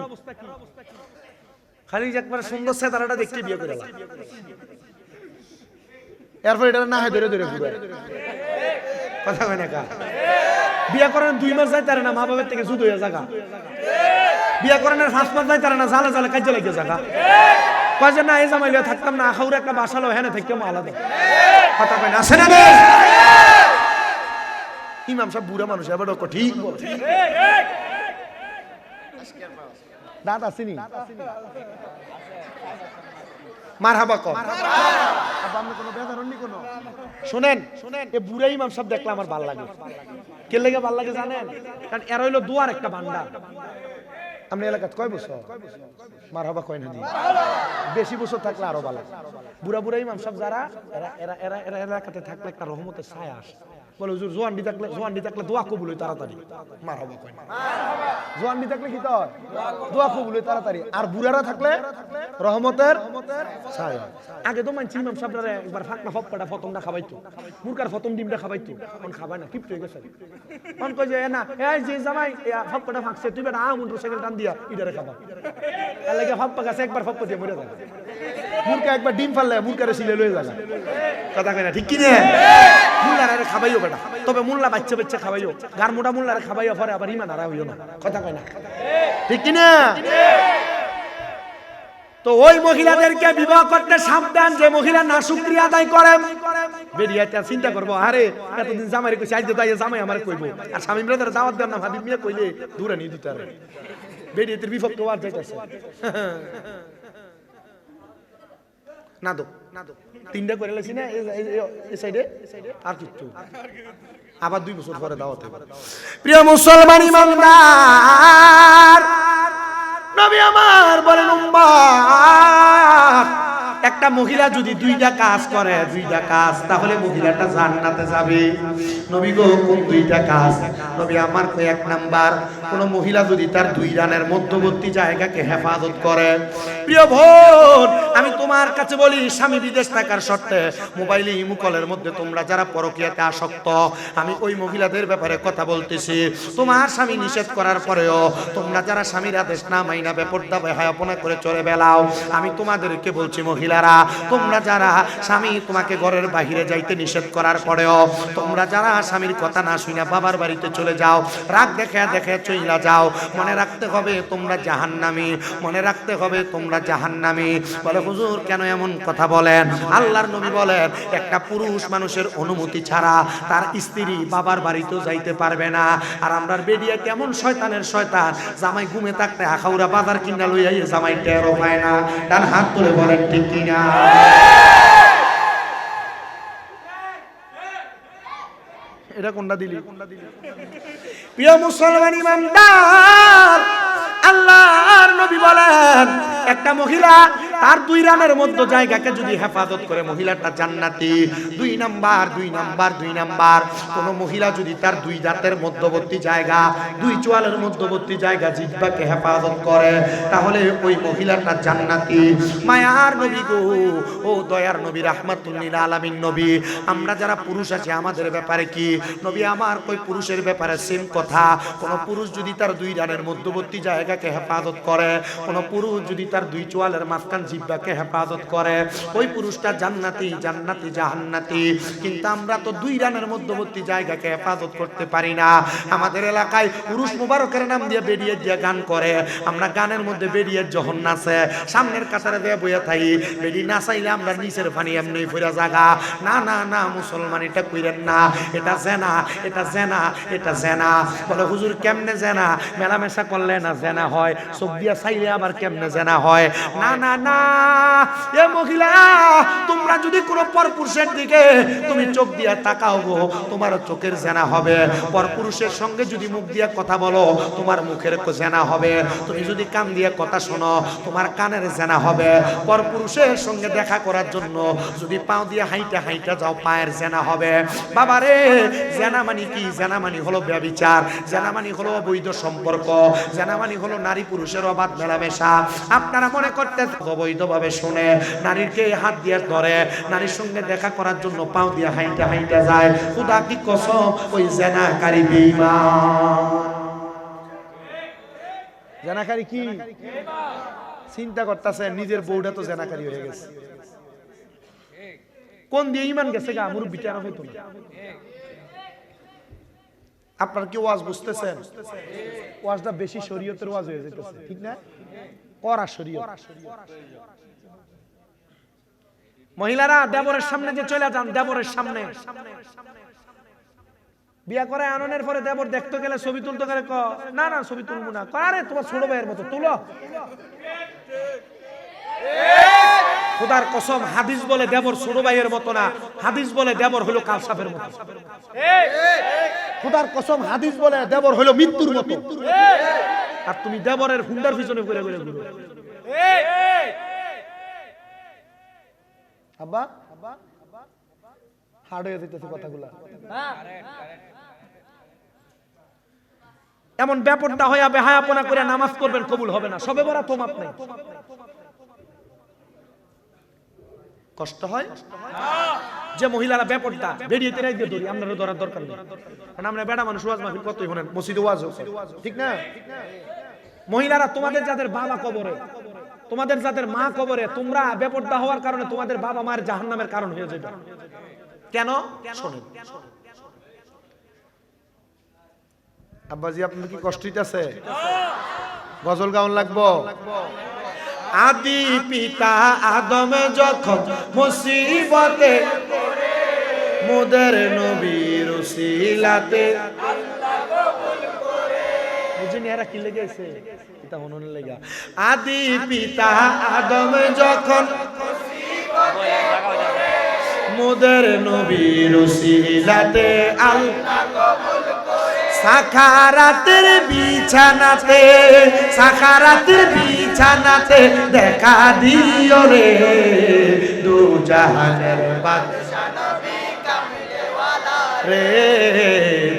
খালি একবার সুন্দর সেতারাটা দেখতে বিয়ে করে এরপর এটা না হয় ধরে ধরে ঘুরে কথা হয় না কা। বিয়ে করেন 2 মাস যায় তার না মা বাবার থেকে জুদ হয়ে জায়গা, বিয়ে করেন 5 মাস যায় তার না জালে জালে কাজে লাগে জায়গা, কয় যে না এই জামাইলে থাকতাম না খাউর একটা বাসালো হ্যাঁ থাকতাম আলাদা কথা কয় না আসে না। ইমাম সাহেব বুড়া মানুষ এবার ঠিক বল, দাঁত আসেনি মারহাবা কর। শুনেন এ বুড়া ইমাম সাহেব দেখলে আমার ভাল লাগে। কে লেগে ভাল লাগে জানেন? কারণ এর হইলো দুয়ার একটা ভান্ডার। আপনি এলাকাত কয় বছর? মারহাবা কয় না, বেশি বছর থাকলে আরো ভালো। বুড়া বুড়া ইমাম সাহেব যারা এরা এরা এরা এরা এলাকাতে থাকলে একটা রহমতের ছায়া আসে। বলে হুজুর জোয়ান্ডি থাকলে দোয়া কবুল হয় তাড়াতাড়ি। মারহাবা কয় না, জোয়ান্ডি থাকলে কি হয়? দোয়া কবুল হয় তাড়াতাড়ি। আর বুড়ারা থাকলে রহমতের ছায়া। আগে তো মানছি ইমাম সাহেবরা একবার ফাঁকনা ফপকাটা ফতমটা খাবাইতো, মুরকার ফতম ডিমটা খাবাইতো, এখন খাবায় না, কিপট হয়ে গেছে। এখন কয় যে না এই যে জামাই ফপকাটা ফাঁকছে তুই বেটা মোটরসাইকেল টান দিয়া ইডারে খাবা, এর লাগে ফপকা গাছে একবার ফপকা দিয়ে মরে যায়। মুরকা একবার ডিম ফাললে মুরকারে সিলে লয়ে যায় কথা কয় না, ঠিক কি না? মুল্লারে খাবাইও বেটা, তবে মুল্লা বাচ্চা বাচ্চা খাবাইও, গার মোটা মুল্লারে খাবাইও পরে আবার ইমান হারা হইও না কথা কয় না, ঠিক কি না? তো ওই মহিলাদেরকে বিবাহ করতে সাবধান, যে মহিলা না শুকরিয়া আদায় করে। বেরিয়াটা চিন্তা করবো আরে এতদিন জামাই কইছে আজ তাই জামাই আমারে কইব, আর স্বামী ব্রাদার দাওয়াত দেন না ভাবি মিয়া কইলে দূরে নি দিতে পারে। বেরিয়াতের বিপক্ষ ওয়াজ যাইতাছে না দো 3টা করে লাইছি না এই সাইডে আর কিছু, আবার 2 বছর পরে দাওয়াত হবে। প্রিয় মুসলমান ইমানদার, নবী আমার বলেন উম্মাত, একটা মহিলা যদি 2টা কাজ করে, 2টা কাজ, তাহলে মহিলাটা জান্নাতে যাবে। নবী গো কোন 2টা কাজ? নবী আমার কয় 1 নাম্বার, কোন মহিলা যদি তার 2 রানের মধ্যবর্তী জায়গাকে হেফাজত করে। প্রিয় বোন, আমি তোমার কাছে বলি, স্বামী বিদেশ থাকার শর্তে মোবাইলে ইমো কলের মধ্যে তোমরা যারা পরকীয়াতে আসক্ত, আমি ওই মহিলাদের ব্যাপারে কথা বলতেছি। তোমার স্বামী নিষেধ করার পরেও তোমরা যারা স্বামীর আদেশ না মাইনা বেপরদা বেহায়াপনা করে চলে বেলাও, আমি তোমাদেরকে বলছি মহিলারা, তোমরা যারা স্বামী তোমাকে ঘরের বাহিরে যাইতে নিষেধ করার পরেও তোমরা যারা স্বামীর কথা না শুনে বাবার বাড়িতে চলে যাও, রাগ দেখে দেখে চইলা যাও, মনে রাখতে হবে তোমরা জাহান্নামী, মনে রাখতে হবে তোমরা জাহান্নামী। বলে হুজুর কেন এমন কথা বলেন? আল্লাহর নবী বলেন একটা পুরুষ মানুষের অনুমতি ছাড়া তার স্ত্রী বাবার বাড়িতেও যাইতে পারবে না। আর আমরার বেডিয়া কেমন শয়তানের শয়তান, জামাই ঘুমে থাকতে আখাউরা বাজার কিনা লই আইয়ে জামাই টেরও পায় না। ডান হাত তুলে বলেন ঠিক কিনা? এটা কোনটা দিলি? প্রিয় মুসলমান ইমানদার, আল্লাহর নবী বলেন একটা মহিলা তার 2 রানের মধ্যে জায়গাকে যদি হেফাজত করে, মহিলাটা জান্নাতি। 2 নাম্বার কোন মহিলা যদি তার 2 দাঁতের মধ্যবর্তী জায়গা, 2 চোয়ালের মধ্যবর্তী জায়গা জিহ্বাকে হেফাজত করে, তাহলে ওই মহিলাটা জান্নাতি। মায়ার নবী গো, ও দয়ার নবী, রাহমাতুল লিল আলামিন নবী, আমরা যারা পুরুষ আছি আমাদের ব্যাপারে কি? নবী আমার কই পুরুষের ব্যাপারে সেম কথা। কোন পুরুষ যদি তার 2 রানের মধ্যবর্তী জায়গা জায়গাকে হেফাজত করে, কোন পুরুষ যদি তার দুই চোয়ালের মাঝখান জিহ্বাকে হেফাজত করে, ওই পুরুষটা জান্নাতি, জান্নাতি জাহান্নাতি। কিন্তু আমরা তো দুই রানের মধ্যবর্তী জায়গাকে হেফাজত করতে পারি না। আমাদের এলাকায় পুরুষ মুবারকের নাম দিয়ে বেরিয়ে দিয়ে গান করে, আমরা গানের মধ্যে বেরিয়ে যখন নাচে, সামনের কাতারে দিয়ে বইয়া থাকি, বেরি নাচাইলে আমরা নিচের পানি এমনি ফিরা জাগা। না না না, মুসলমান এটা কইরেন না, এটা জেনা, এটা জেনা, এটা জেনা। বলে হুজুর কেমনে জেনা? মেলামেশা করলে না জেনা হয়, চোখ দিয়া চাইলে আবার কেমনে জেনা হয়? না না না, এ মহিলা, তোমরা যদি কোনো পরপুরুষের দিকে তুমি চোখ দিয়া তাকাও গো, তোমার চোখের জেনা হবে। পরপুরুষের সঙ্গে যদি মুখ দিয়ে কথা বলো, তোমার মুখের জেনা হবে। তুমি যদি কান দিয়ে কথা শোনো, তোমার কানের জেনা হবে। পরপুরুষের সঙ্গে দেখা করার জন্য যদি পাও দিয়ে হাইটা হাইটা যাও, পায়ের জেনা হবে। বাবারে, জেনা মানে কি? জেনা মানে হলো ব্যভিচার, জেনা মানে হলো অবৈধ সম্পর্ক, জেনা মানে হলো নারী পুরুষের অবাধ মেলামেশা। আপনারা মনে করতে অবৈধভাবে শুনে নারীকে হাত দিয়ে ধরে, নারীর সঙ্গে দেখা করার জন্য পাও দিয়ে হাইটা হাইটা যায়, খুদা কি কসম, ওই জেনাকারী বেঈমান। জেনাকারী কি? চিন্তা করতেছে নিজের বউটা তো জেনাকারী হয়ে গেছে, কোন দিয়ে ইমান গেছে গা? মুরব্বিটা আর হইতো না। আপনার কি ওয়াজ বুঝতেছেন? ওয়াজটা বেশি শরীয়তের ওয়াজ হয়ে যেতেছে, ঠিক না? করা শরীয়ত। মহিলারা দেবরের সামনে যে চলে যান, দেবরের সামনে বিয়া করে আননের পরে দেবর দেখতে গেলে ছবি তুলতে গেলে না না ছবি তুলবো না, আরে তোমার ছোট ভাইয়ের মতো তুলো। খোদার কসম, হাদিস বলে দেবর ছোট ভাইয়ের মতো না, হাদিস বলে দেবর হলো কালসাপের মতো। খোদার কসম, হাদিস বলে দেবর হলো মৃত্যুর মতো। আর তুমি দেবরের হুন্ডার পিছনে ঘুরে ঘুরে ঘুরো। আব্বা হার্ড হয়ে যেতেছে কথাগুলা। এমন ব্যাপারটা হইয়া বেহায়াপনা করে নামাজ করবেন, কবুল হবে না। সবে বড় তোমাত নাই, কষ্ট হয়। যে মহিলারা ব্যাপারটা বেরিয়ে তেরাই দিয়ে ধরি, আপনারও ধরার দরকার নেই, কারণ আমরা বেড়া মানুষ, ওয়াজ মাহফিল কতই হলেন, মসজিদে ওয়াজ হচ্ছে, ঠিক না? মহিলারা, তোমাদের যাদের বাবা কবরে, তোমাদের যাদের মা কবরে, তোমরা বেপরদা হওয়ার কারণে তোমাদের বাবা মায়ের জাহান্নামের কারণ হয়ে যাবে। কেন? শোনেন আব্বাজি, আপনার কি কষ্ট হইতাছে? গজল গাউন লাগবো? আদি পিতা আদম যখন মুসিবতে, মোদের নবীর উসিলাতে, বুঝিনি এরা কি লেগেছে? এটা মননে লেগা। আদি পিতা আদম যখন মোদের নবীর উসিলাতে, আল্লাহ কবুল করে সাখারাতের বিছানাতে, সাখারাতের বিছানাতে দেখা দিও রে, দু জাহানের বাদশা নবী কামলে ওয়ালা রে,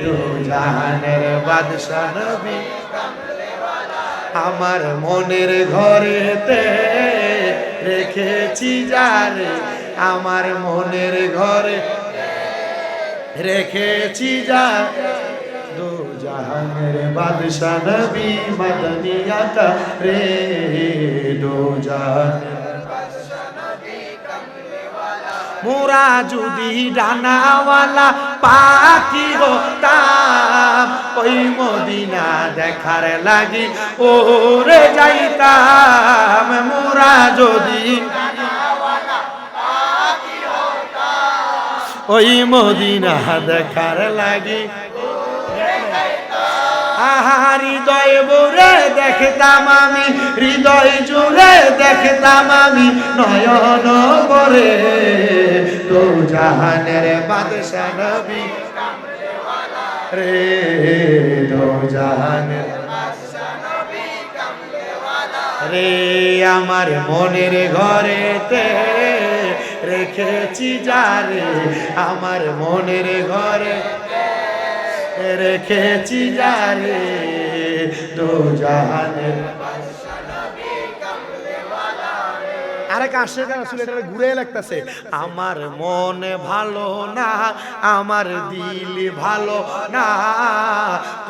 দু জাহানের বাদশা নবী কামলে ওয়ালা। আমার মনের ঘরেতে রেখেছি যারে, আমার মনের ঘরে রেখেছি যারে, দু জাহানের বাদশা নবী মদনী আকা রে, দু জাহানের বাদশা নবী কামলে ওয়ালা। মোরা যদি ডানাওয়ালা পাখি হতাম, ওই মদিনা দেখার লাগি ওরে যাইতাম। মোরা যদি ওই মদিনা দেখার লাগি, আহা হৃদয় ভরে দেখতাম আমি, হৃদয় জুড়ে দেখতাম আমি, নয়ন ভরে দু জাহানের বাদশা নবী কামলে ওয়ালা রে, দু জাহানের বাদশা নবী কামলে ওয়ালা রে। আমার মনের ঘরেতে রেখেছি যারে, আমার মনের ঘরে রেখেছি যারে, দু জাহানের বাদশা নবী কামলে ওয়ালা রে। আরেক আশেক রাসূল এটা ঘুরে লাগতেছে, আমার মন ভালো না, আমার দিল ভালো না,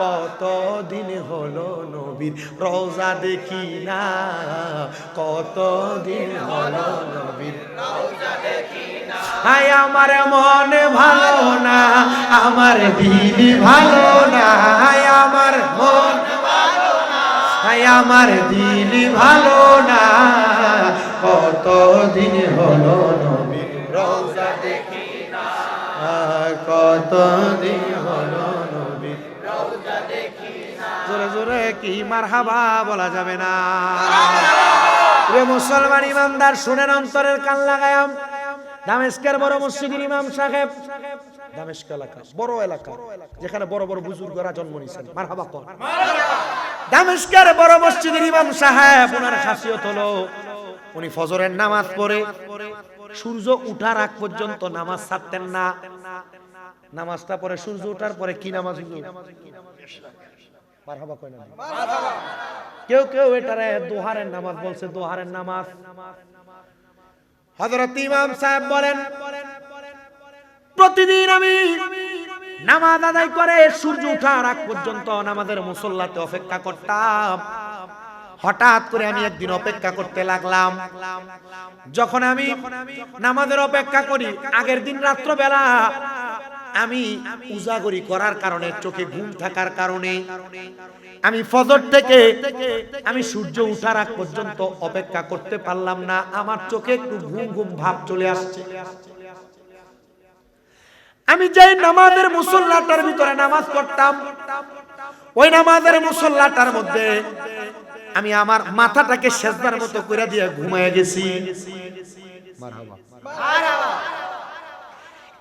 কতদিন হলো নবীর রওজা দেখি না, কতদিন হলো নবীর রওজা দেখি না। হায় আমার মন ভালো না, আমার দিল ভালো না, হায় আমার মন ভালো না, হায় আমার দিল ভালো না, কতদিন হলো নবীর রওজা দেখি না, কতদিন হলো নবীর রওজা দেখি না। জোরে জোরে কি মারহাবা বলা যাবে না? রে মুসলমান ইমানদার শুনেন, অন্তরের কান লাগায়াম। দামেস্কের বড় মসজিদের ইমাম সাহেব, দামেস্ক এলাকা বড় এলাকা যেখানে বড় বড় বুজুর্গরা জন্ম নিয়েছেন, মারহাবা কোন। দামেস্কের বড় মসজিদের ইমাম সাহেব, ওনার খাসিয়ত হলো উনি ফজরের নামাজ পড়ে সূর্য উঠার আগ পর্যন্ত নামাজ ছাড়তেন না। নামাজটা পরে সূর্য ওঠার পরে কি নামাজ? মারহাবা কয় না? কেউ কেউ এটারে দোহারের নামাজ বলছে, দোহারের নামাজ। হযরত ইমাম সাহেব বলেন, প্রতিদিন আমি নামাজ আদায় করে সূর্য ওঠার আগ পর্যন্ত নামাজের মুসল্লাতে অপেক্ষা করতাম। হঠাৎ করে আমি একদিন অপেক্ষা করতে লাগলাম। যখন আমি নামাজের অপেক্ষা করি, আগের দিন রাত্রবেলা আমি উজাগরি করার কারণে, চোখে ঘুম থাকার কারণে আমি ফজর থেকে আমি সূর্য ওঠার আগ পর্যন্ত অপেক্ষা করতে পারলাম না। আমার চোখে একটু ঘুম ঘুম ভাব চলে আসছে। আমি যে নামাজের মুসল্লাটার ভিতরে নামাজ পড়তাম, ওই নামাজের মুসল্লাটার মধ্যে আমি আমার মাথাটাকে সেজদার মতো করে দিয়ে ঘুমায় গেছি। মারহাবা।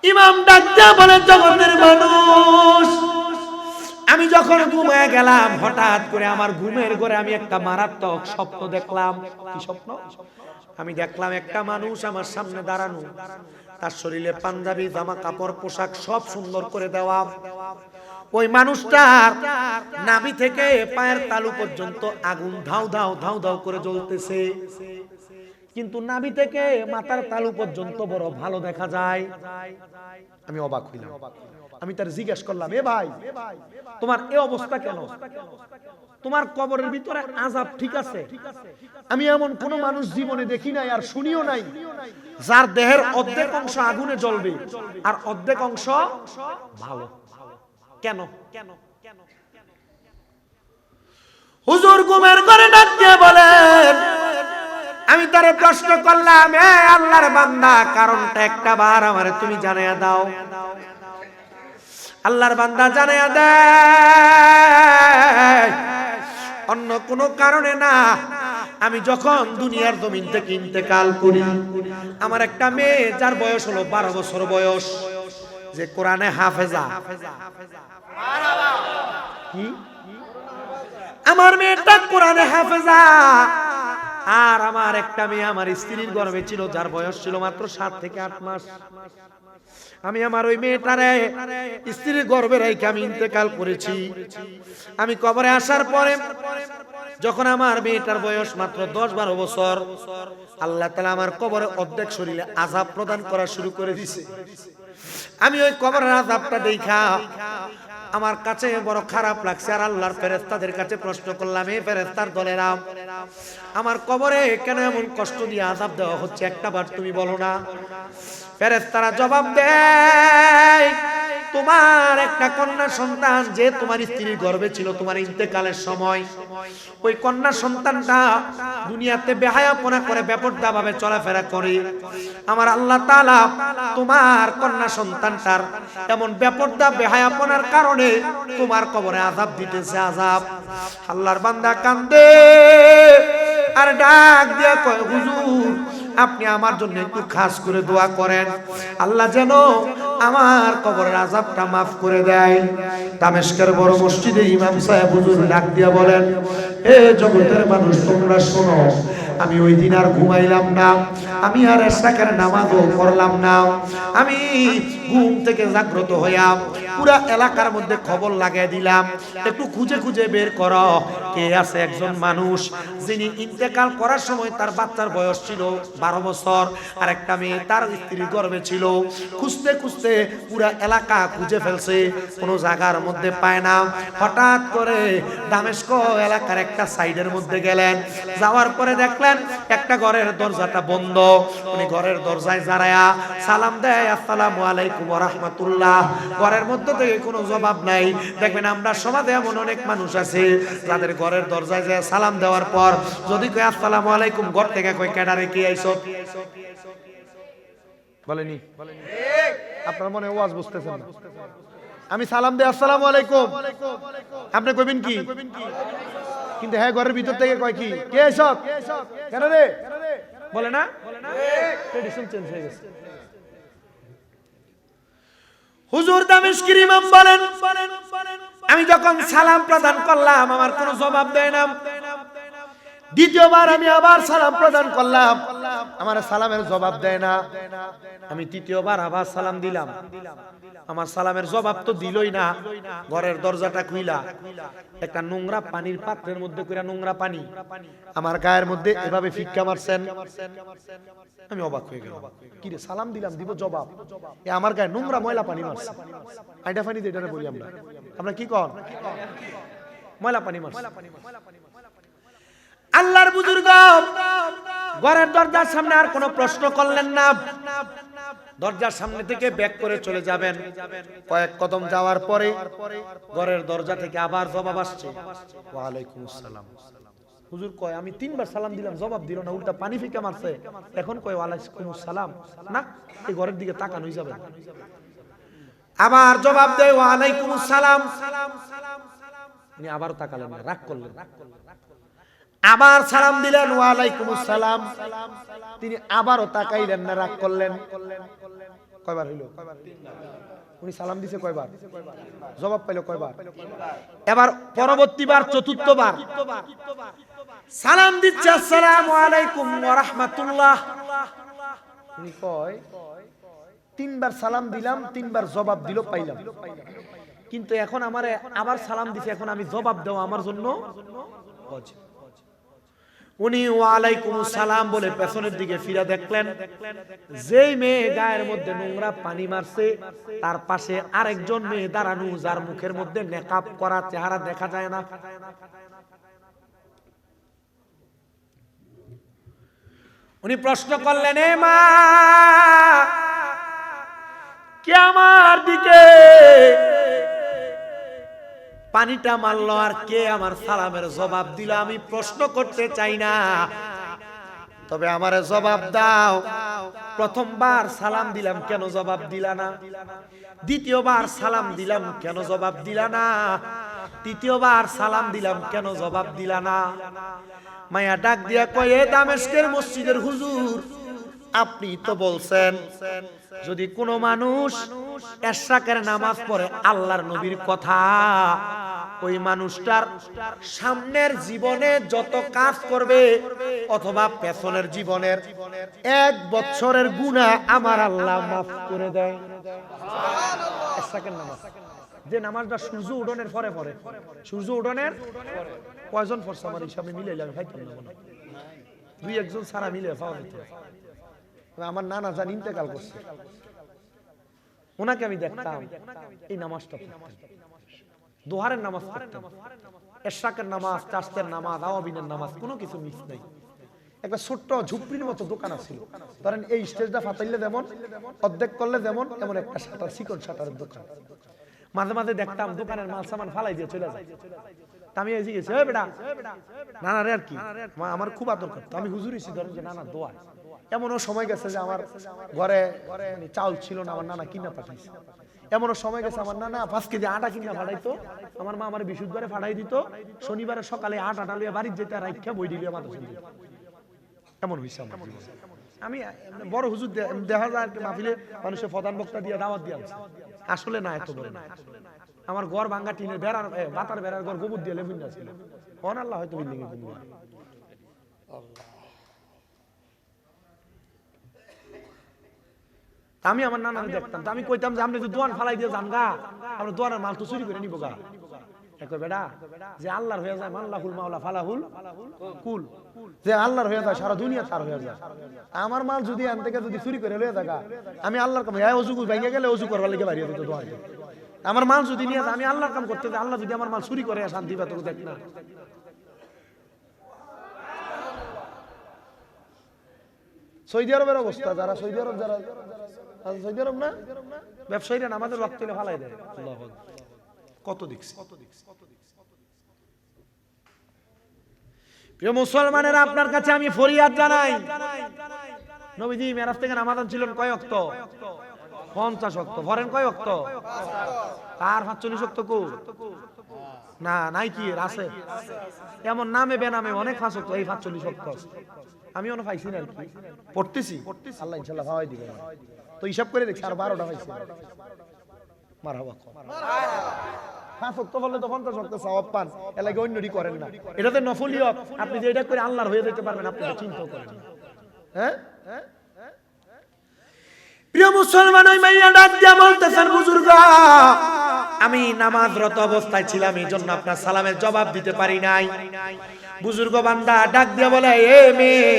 ইমাম ডাক দিয়া বলে, জগতের মানুষ, আমি যখন ঘুমায় গেলাম, হঠাৎ করে আমার ঘুমের ঘরে আমি একটা মারাত্মক স্বপ্ন দেখলাম। কি স্বপ্ন? আমি দেখলাম একটা মানুষ আমার সামনে দাঁড়ানো, তার শরীরে পাঞ্জাবি, জামা কাপড়, পোশাক সব সুন্দর করে দেওয়া। ওই মানুষটার নাভি থেকে পায়ের তালু পর্যন্ত আগুন ধাউ ধাউ ধাউ ধাউ করে জ্বলতেছে, কিন্তু নাভি থেকে মাথার তালু পর্যন্ত বড় ভালো দেখা যায়। আমি অবাক হইলাম। আমি তার জিজ্ঞেস করলাম, এ ভাই, তোমার এই অবস্থা কেন? তোমার কবরের ভিতরে আযাব ঠিক আছে? আমি এমন কোন মানুষ জীবনে দেখি নাই আর শুনিও নাই যার দেহের অর্ধেক অংশ আগুনে জ্বলবে আর অর্ধেক অংশ ভালো। কেন? হুজুর ঘুমের ঘরে ডাক দিয়ে বলেন, আমি তারে প্রশ্ন করলাম, এ আল্লাহর বান্দা, কারণটা একটা বার আমারে তুমি জানাইয়া দাও। আল্লাহর বান্দা জানাইয়া দেয়, অন্য কোনো কারণে না। আমি যখন দুনিয়ার জমিন থেকে ইন্তেকাল করি, আমার একটা মেয়ে যার বয়স হলো 12 বছর বয়স, যে কোরআনে হাফেজা। কি? আমার মেয়েটা কোরআনে হাফেজা। আর আমার একটা মেয়ে আমার স্ত্রীর গর্ভে ছিল, যার বয়স ছিল মাত্র 7 থেকে 8 মাস। আমি আমার ওই মেয়েটারে স্ত্রীর গর্ভে রেখে আমি ইন্তেকাল করেছি। আমি কবরে আসার পরে যখন আমার মেয়েটার বয়স মাত্র 10-12 বছর, আল্লাহ তাআলা আমার কবরে অর্ধেক শরীরে আযাব প্রদান করা শুরু করে দিয়েছে। আমি ওই কবরের আযাবটা দেখা আমার কাছে বড় খারাপ লাগছে। আর আল্লাহর ফেরেশতাদের কাছে প্রশ্ন করলাম, এই ফেরেশতার দলেরা, আমার কবরে কেন এমন কষ্ট দিয়ে আযাব দেওয়া হচ্ছে, একটা বার তুমি বলো না। ফেরেশতারা জবাব দেয়, তোমার একটা কন্যা সন্তান যে তোমার স্ত্রীর গর্ভে ছিল তোমার ইন্তেকালের সময়, ওই কন্যা সন্তানটা দুনিয়াতে বেহায়াপনা করে বেপরদা ভাবে চলাফেরা করে। আমার আল্লাহ তাআলা তোমার কন্যা সন্তানটার এমন বেপরদা বেহায়াপনার কারণে তোমার কবরে আযাব দিতেছে, আযাব। আল্লাহর বান্দা কান্দে আর ডাক দিয়া কয়, হুজুর আপনি আমার জন্য একটু খাস করে দোয়া করেন, আল্লাহ যেন আমার কবরের আযাবটা মাফ করে দেয়। দামেস্কের বড় মসজিদে ইমাম সাহেব হুজুর ডাক দিয়া বলেন, এ জগতের মানুষ তোমরা শোনো, আমি ওই দিন আর ঘুমাইলাম না, আমি আর ইশরাকের নামাজও পড়লাম না। আমি ঘুম থেকে জাগ্রত হইয়া পুরা এলাকার মধ্যে খবর লাগিয়ে দিলাম, একটু খুঁজে খুঁজে বের করো কে আছে একজন মানুষ যিনি ইন্তেকাল করার সময় তার বাচ্চার বয়স ছিল 12 বছর আর একটা মেয়ে তার স্ত্রীর গর্ভে ছিল। খুঁজতে খুঁজতে পুরা এলাকা খুঁজে ফেলছে, কোনো জায়গার মধ্যে পায় না। হঠাৎ করে দামেস্ক এলাকার একটা সাইডের মধ্যে গেলেন, যাওয়ার পরে দেখলেন একটা ঘরের দরজাটা বন্ধ। উনি ঘরের দরজায় দাঁড়ায়া সালাম দেয়, আসসালামু আলাইকুম ওয়া রাহমাতুল্লাহ। ঘরের মধ্যে থেকে কোনো জবাব নাই। দেখবেন আমরা সমাজে এমন অনেক মানুষ আছে যাদের ঘরের দরজায় যায় সালাম দেওয়ার পর যদি কয় আসসালামু আলাইকুম, ঘর থেকে কয় ক্যাডারে কি আইছো, বলেনি? আপনার মনে ওয়াজ বুঝতেছেন না। আমি সালাম দেই আসসালামু আলাইকুম, আপনি কইবেন কি? কিন্তু হ্যাঁ ঘরের ভিতর থেকে কয় কি, কে এসব, কেন রে বলে না? ট্রেডিশন চেঞ্জ হয়ে গেছে। হুজুর দামেস্কের ইমাম বলেন, আমি যখন সালাম প্রদান করলাম আমার কোনো জবাব দেয় না। দ্বিতীয়বার আমি আবার সালাম প্রদান করলাম, আমার সালামের জবাব দেয় না। আমি তৃতীয়বার আবার সালাম দিলাম, আমার সালামের জবাব তো দিলই না। ঘরের দরজাটা খুইলা একটা নোংরা পানির পাত্রের মধ্যে কইরা নোংরা পানি আমার গায়ের মধ্যে এভাবে ফিক্কা মারছেন। আমি অবাক হয়ে গেলাম, কি রে, সালাম দিলাম দিব জবাব, এ আমার গায়ে নোংরা ময়লা পানি মারছে। আইডা পানি যেটা বলি আমরা, আমরা কি কন, ময়লা পানি মারছে। আল্লাহর বুজুর্গ ঘরের দরজার সামনে আর কোনো প্রশ্ন করলেন না, দরজার সামনে থেকে ব্যাক করে চলে যাবেন। কয়েক কদম যাওয়ার পরে ঘরের দরজা থেকে আবার জবাব আসছে, ওয়া আলাইকুম আসসালাম। হুজুর কয় আমি 3 বার সালাম দিলাম, জবাব দিল না, উল্টা পানি ফিকা মারছে। এখন কয় ওয়ালাইকুম আসসালাম, না এই ঘরের দিকে তাকানোই যাবে না। আবার জবাব দেয় ওয়ালাইকুম আসসালাম, উনি আবার তাকালেন না, রাগ করলেন। আবার সালাম দিলেন ওয়ালাইকুম আসসালাম, তিনি আবারও তাকাইলেন না, রাগ করলেন। কয়বার হইল? উনি সালাম দিছে কয়বার, জবাব পাইল কয়বার? এবার পরবর্তীবার চতুর্থবার সালাম দিচ্ছে, আসসালামু আলাইকুম ওয়া রাহমাতুল্লাহ। উনি কয় 3 বার সালাম দিলাম, 3 বার জবাব দিল, পাইলাম। কিন্তু এখন আমারে আবার সালাম দিছে, এখন আমি জবাব দেওয়া আমার জন্য ওয়াজিব। উনি ওয়ালাইকুম সালাম বলে পেছনের দিকে ফিরে দেখলেন যেই মেয়ে গায়ের মধ্যে নোংরা পানি মারছে তার পাশে আরেকজন মেয়ে দাঁড়ানো, যার মুখের মধ্যে নেকাব করা, চেহারা দেখা যায় না। উনি প্রশ্ন করলেন, এ মা, কে আমার দিকে পানিটা মারলো আর কে আমার সালামের জবাব দিল? আমি প্রশ্ন করতে চাই না, তবে আমারে জবাব দাও। প্রথমবার সালাম দিলাম, কেন জবাব দিলা না? দ্বিতীয়বার সালাম দিলাম, কেন জবাব দিলা না? তৃতীয়বার সালাম দিলাম, কেন জবাব দিলা না? মায়া ডাক দিয়া কয়, এ দামেস্কের মসজিদের হুজুর, আপনি তো বলছেন যদি কোনো মানুষ এশরাকের নামাজ পড়ে আল্লাহর নবীর কথা, ওই মানুষটার সামনের জীবনে যত কাজ করবে অথবা পেছনের জীবনের 1 বছরের গুনাহ আমার আল্লাহ মাফ করে দেয়। এশরাকের নামাজ, যে নামাজটা সূর্য উদয়ের পরে পড়ে, সূর্য উদয়ের কয়জন পড়ছে আমার হিসাবে মিলাইলে আমি ভাইতাম না, মনে 2-1 জন সারা মিলে পাওয়া যেত। আমার নানা জান ইন্তেকাল করছে, ওনাকে আমি দেখতাম এই নামাজটা দোহারের নামাজ পড়তেন, এশরাকের নামাজ, চাষতের নামাজ, আওয়াবিনের নামাজ, কোনো কিছু মিস নাই। একটা ছোট্ট ঝুপড়ির মতো দোকান ছিল, ধরেন এই স্টেজটা ফাটাইলে যেমন, অর্ধেক করলে যেমন, এমন একটা শাটার, চিকন শাটারের দোকান। মাঝে মাঝে দেখতাম দোকানের মাল সামান ফালাই দিয়ে চলে যায়। আমি এসে গেছি, ওই বেটা নানা রে, আর কি আমার খুব আদর করতো। আমি হুজুর এসে ধরেন যে নানা দোয়া। এমনও সময় গেছে যে আমার ঘরে চাউল ছিল না, আমার নানা কিনা পাঠাইছে। এমনও সময় গেছে আমার নানা 5 কেজি আটা কিনা ফাটাইতো, আমার মা আমার বিশুদ্ধবারে ফাটাই দিত, শনিবারে সকালে আটা লইয়া বাড়ির যেতে রাইখা বই দিলে মাথা শুনতে। এমন হয়েছে আমার জীবনে। আমি বড় হুজুর দেখা যায় মাহফিলে মানুষের প্রধান বক্তা দিয়ে দাওয়াত দিয়ে আনছে, আসলে না, এত বড় না। আমার ঘর ভাঙ্গা টিনের বেড়ার, বাতার বেড়ার ঘর গোবর দিয়ে লেবুন ছিল, কোন আল্লাহ হয়তো বিল্ডিং এ বন্ধু। আমি আমার নানারে দেখতাম, আমি কইতাম যে আপনি যদি দোয়ান ফালাই দিয়ে যান গা, আমরা দোয়ানের মাল তো চুরি করে নিব গা। বেটা যে আল্লাহর হয়ে যায় মাল্লাহুল মাওলা ফালাহুল কুল, যে আল্লাহর হয়ে যায় সারা দুনিয়া তার হয়ে যায়। আমার মাল যদি আন থেকে যদি চুরি করে লয়ে থাকা, আমি আল্লাহর কাম অজু ভাঙে গেলে অজু করবার লেগে বাড়িয়ে দিত দোয়ান। আমার মাল যদি নিয়ে যায়, আমি আল্লাহর কাম করতে যাই, আল্লাহ যদি আমার মাল চুরি করে শান্তি পাত দেখ না। সৌদি আরবের অবস্থা, যারা সৌদি আরব, যারা সৌদি আরব না ব্যবসায়ীরা আমাদের রক্ত তুলে ফালাই দেয়। কত দেখছি। প্রিয় মুসলমানেরা, আপনার কাছে আমি ফরিয়াদ জানাই, নবীজি মেরাজ থেকে নামাজ ছিলেন কয় ওয়াক্ত? 50 ওয়াক্ত। ভরেন কয় ওয়াক্ত? আর 45 ওয়াক্ত কো না নাই কি আছে? এমন নামে বেনামে অনেক 5 ওয়াক্ত, এই 45 ওয়াক্ত আমি অনেক পাইছি না, আর কি পড়তেছি। আল্লাহ ইনশাআল্লাহ ভাবাই দিবেন। তো হিসাব করে দেখছি আর 12টা পাইছি। মারহাবা। 5 ওয়াক্ত বললে তো 50 ওয়াক্ত সওয়াব পান, এলাকে অন্যটি করেন না। এটাতে নফলিয়ত, আপনি যে এটা করে আল্লাহর হয়ে যেতে পারবেন, আপনি চিন্তা করেন। হ্যাঁ, প্রিয় মুসলমান, ওই মাইয়া ডাক দিয়া বলতেছেন, বুজুর্গ আমি নামাজরত অবস্থায় ছিলাম, এই জন্য আপনার সালামের জবাব দিতে পারি নাই। বুজুর্গ বান্দা ডাক দিয়া বলে, এ মেয়ে,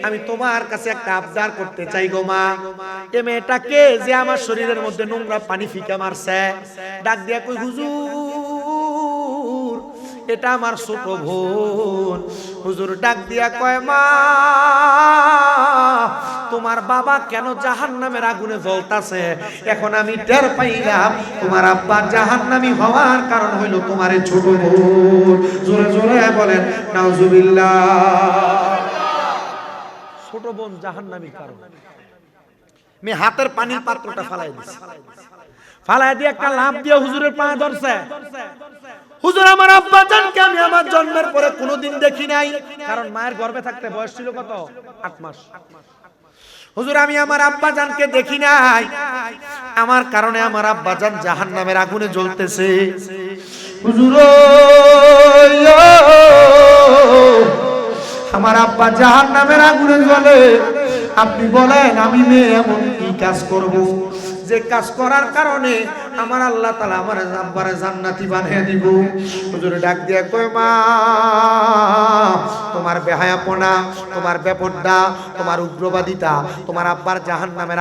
আমি তোমার কাছে একটা আবদার করতে চাই গো মা। এ মেয়েটাকে যে আমার শরীরের মধ্যে নোংরা পানি ফিকা মারছে, ডাক দিয়া কই, হুজুর এটা আমার ছোট বোন। হুজুর ডাক দিয়া কয়, মা তোমার বাবা কেন জাহান্নামের আগুনে জ্বলতাছে, এখন আমি টের পাইলাম তোমার আব্বা জাহান্নামী হওয়ার কারণ হইল তোমার ছোট বোন। জোরে জোরে বলেন নাউজুবিল্লাহ। ছোট বোন জাহান্নামীর কারণ। আমি হাতের পানির পাত্রটা ফালাই দিছি, ফালাই দিয়ে একটা লাফ দিয়ে হুজুরের পা ধরছে। হুজুর আমার আব্বা জানকে আমি আমার জন্মের পরে কোনোদিন দেখি নাই, কারণ মায়ের গর্ভে থাকতে বয়স ছিল কত? 8 মাস। হুজুর আমি আমার আব্বা জানকে দেখি নাই, আমার কারণে আমার আব্বা জান জাহান্নামের আগুনে জ্বলতেছে। হুজুর আমার আব্বা জাহান্নামের আগুনে জ্বলে, আপনি বলেন আমি মেয়ে এমন কি কাজ করব যে কাজ করার কারণে আমার আল্লাহ তাআলা আমার আব্বারে জান্নাতি বানিয়ে দিব? হুজুর ডাক দিয়া কয়, মা তোমার বেহায়াপনা, তোমার বেপরদা, তোমার উগ্রবাদিতা তোমার আব্বার জাহান্নামের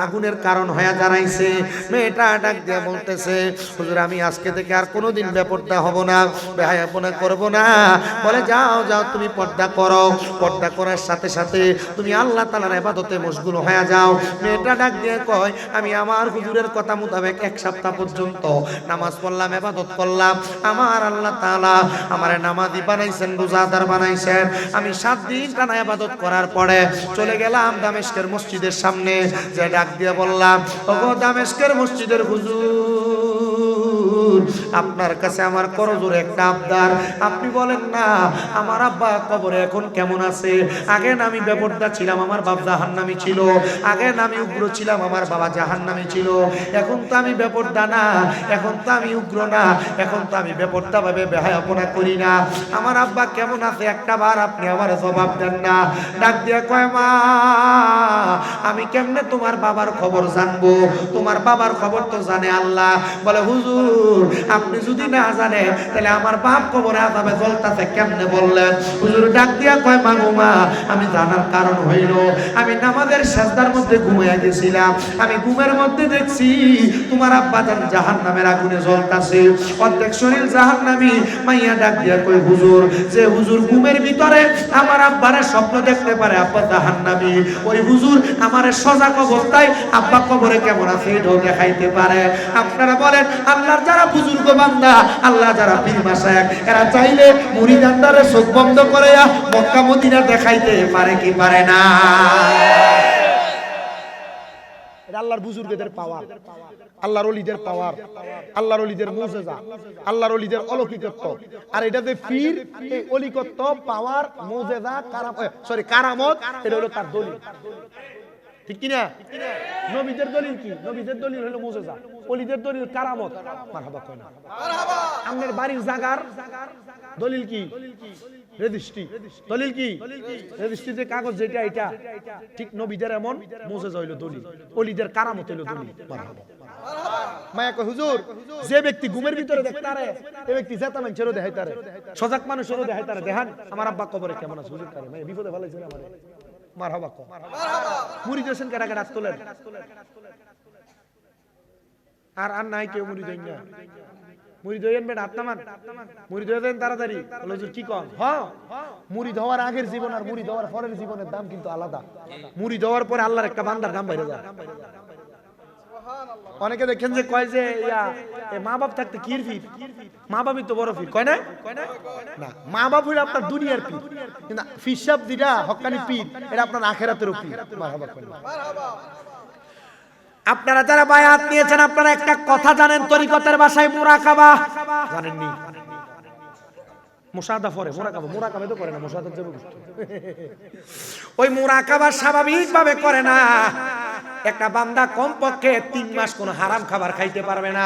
আগুনের কারণ হয়ে দাঁড়াইছে। মেয়েটা ডাক দিয়া বলতেছে, হুজুর আমি আজকে থেকে আর কোনোদিন বেপরদা হব না, বেহায়াপনা করব না। বলে, যাও যাও তুমি পর্দা করো, পর্দা করার সাথে সাথে তুমি আল্লাহ তাআলার ইবাদতে মশগুল হয়ে যাও। মেয়েটা ডাক দিয়ে কয়, আমি আমার হুজুরের কথা মোতাবেক 1 সপ্তাহ পর্যন্ত নামাজ পড়লাম, ইবাদত করলাম। আমার আল্লাহ তাআলা আমারে নামাজি বানাইছেন, রোজাদার বানাইছেন। আমি 7 দিন টানা ইবাদত করার পরে চলে গেলাম দামেস্কের মসজিদের সামনে, যে ডাক দিয়ে বললাম, ওগো দামেস্কের মসজিদের হুজুর, আপনার কাছে আমার করজোরে একটা আবদার। আপনি বলেন না আমার আব্বা কবরে এখন কেমন আছে? আগে না আমি বেপরদা ছিলাম, আমার বাপ জাহান্নামী ছিল। আগে না আমি উগ্র ছিলাম, আমার বাবা জাহান্নামী ছিল। এখন তো আমি বেপরদা না, এখন তো আমি উগ্র না, এখন তো আমি বেপরদা ভাবে বেহায়াপনা করি না। আমার আব্বা কেমন আছে একটা বার আপনি আমার জবাব দেন না। ডাক দিয়ে কয়, মা আমি কেমনে তোমার বাবার খবর জানবো? তোমার বাবার খবর তো জানে আল্লাহ। বলে, হুজুর আপনি যদি না জানেন তাহলে আমার বাপ কবরে আযাবে জ্বলতাছে কেমনে বললেন? হুজুর ডাক দিয়া কয়, মা গো মা, আমি জানার কারণ হইল আমি নামাজের সিজদার মধ্যে ঘুমিয়ে গেছিলাম, আমি ঘুমের মধ্যে দেখছি তোমার আব্বা জাহান্নামের আগুনে জ্বলতাছে, অর্ধেক শরীর জাহান্নামী। মাইয়া ডাক দিয়া কই, হুজুর যে হুজুর ঘুমের ভিতরে আমার আব্বারে স্বপ্ন দেখতে পারে আব্বা জাহান্নামী, ওই হুজুর আমারে সজাগ অবস্থায় আব্বা কবরে কেমন আছে এটাও দেখাইতে পারে। আপনারা বলেন, আল্লাহর যারা বুজুর্গ বান্দা, আল্লাহ যারা পীর মাশায়েখ, এরা চাইলে মুরিদানদারে চোখ বন্ধ করে মক্কা মদিনা দেখাইতে পারে কি পারে না? এটা আল্লাহর বুজুর্গদের পাওয়ার, আল্লাহর ওলিদের পাওয়ার, আল্লাহর ওলিদের মুজিজা, আল্লাহর ওলিদের অলৌকিকত্ব। আর এটা যে পীর, এই অলিকত্ব, পাওয়ার, মুজিজা, কারামত, এটা হলো তার দলিল। ঠিক কি না? নবীদের দলিল কি? নবীদের দলিল হলো মুজিজা, ওলিদের দলিল কারামত। মারহাবা কয় না? আমাদের বাড়ির জাগার দলিল কি? রেজিস্ট্রি। দলিল কি? রেজিস্ট্রি যে কাগজ যেটা এটা ঠিক নবীদের এমন মুজিজা হইলো দলিল, ওলিদের কারামত হইলো দলিল। মারহাবা। মায়া কয় হুজুর যে ব্যক্তি ঘুমের ভিতরে দেখতারে এই ব্যক্তি জেতা মানুষেরও দেখাইতারে, সজাগ মানুষেরও দেখাইতারে। দেখান আমার আব্বা কবরে কেমন আছে হুজুর তারে, মায়া বিপদে ফেলাইছিল আমারে। মারহাবা কও। মুরিদ হোসেন কাটা কাটা তোলেন আর আর নাই কেউ মুরিদ হইন না। মুরিদ হইন বেটা আত্মামান, মুরিদ হয়ে যান তাড়াতাড়ি। হুজুর কি কন? হ্যাঁ, মুরিদ হওয়ার আগের জীবন আর মুরিদ হওয়ার পরের জীবনের দাম কিন্তু আলাদা। মুরিদ হওয়ার পরে আল্লাহর একটা বান্দার দাম বাইরে যায়। অনেকে দেখেন যে কয় যে মা বাপ থাকতে কির ফির, মা বাপই তো বড় ফির, কয় না? না, মা বাপ হইলে আপনার দুনিয়ার পীর, কিন্তু ফিসাব দিটা হক্কানি পীর এটা আপনার আখেরাতেরও পীর। মারহাবা কয় না? আপনারা যারা বায়াত নিয়েছেন আপনারা একটা কথা জানেন, তরিকতের ভাষায় মুরাকাবা জানেননি? মুসাদা পরে মুরাকাবা, মুরাকাবা তো করে না, মুসাদা যাবে বুঝতে। ওই মুরাকাবা স্বাভাবিকভাবে করে না। একটা বান্দা কমপক্ষে 3 মাস কোনো হারাম খাবার খাইতে পারবে না,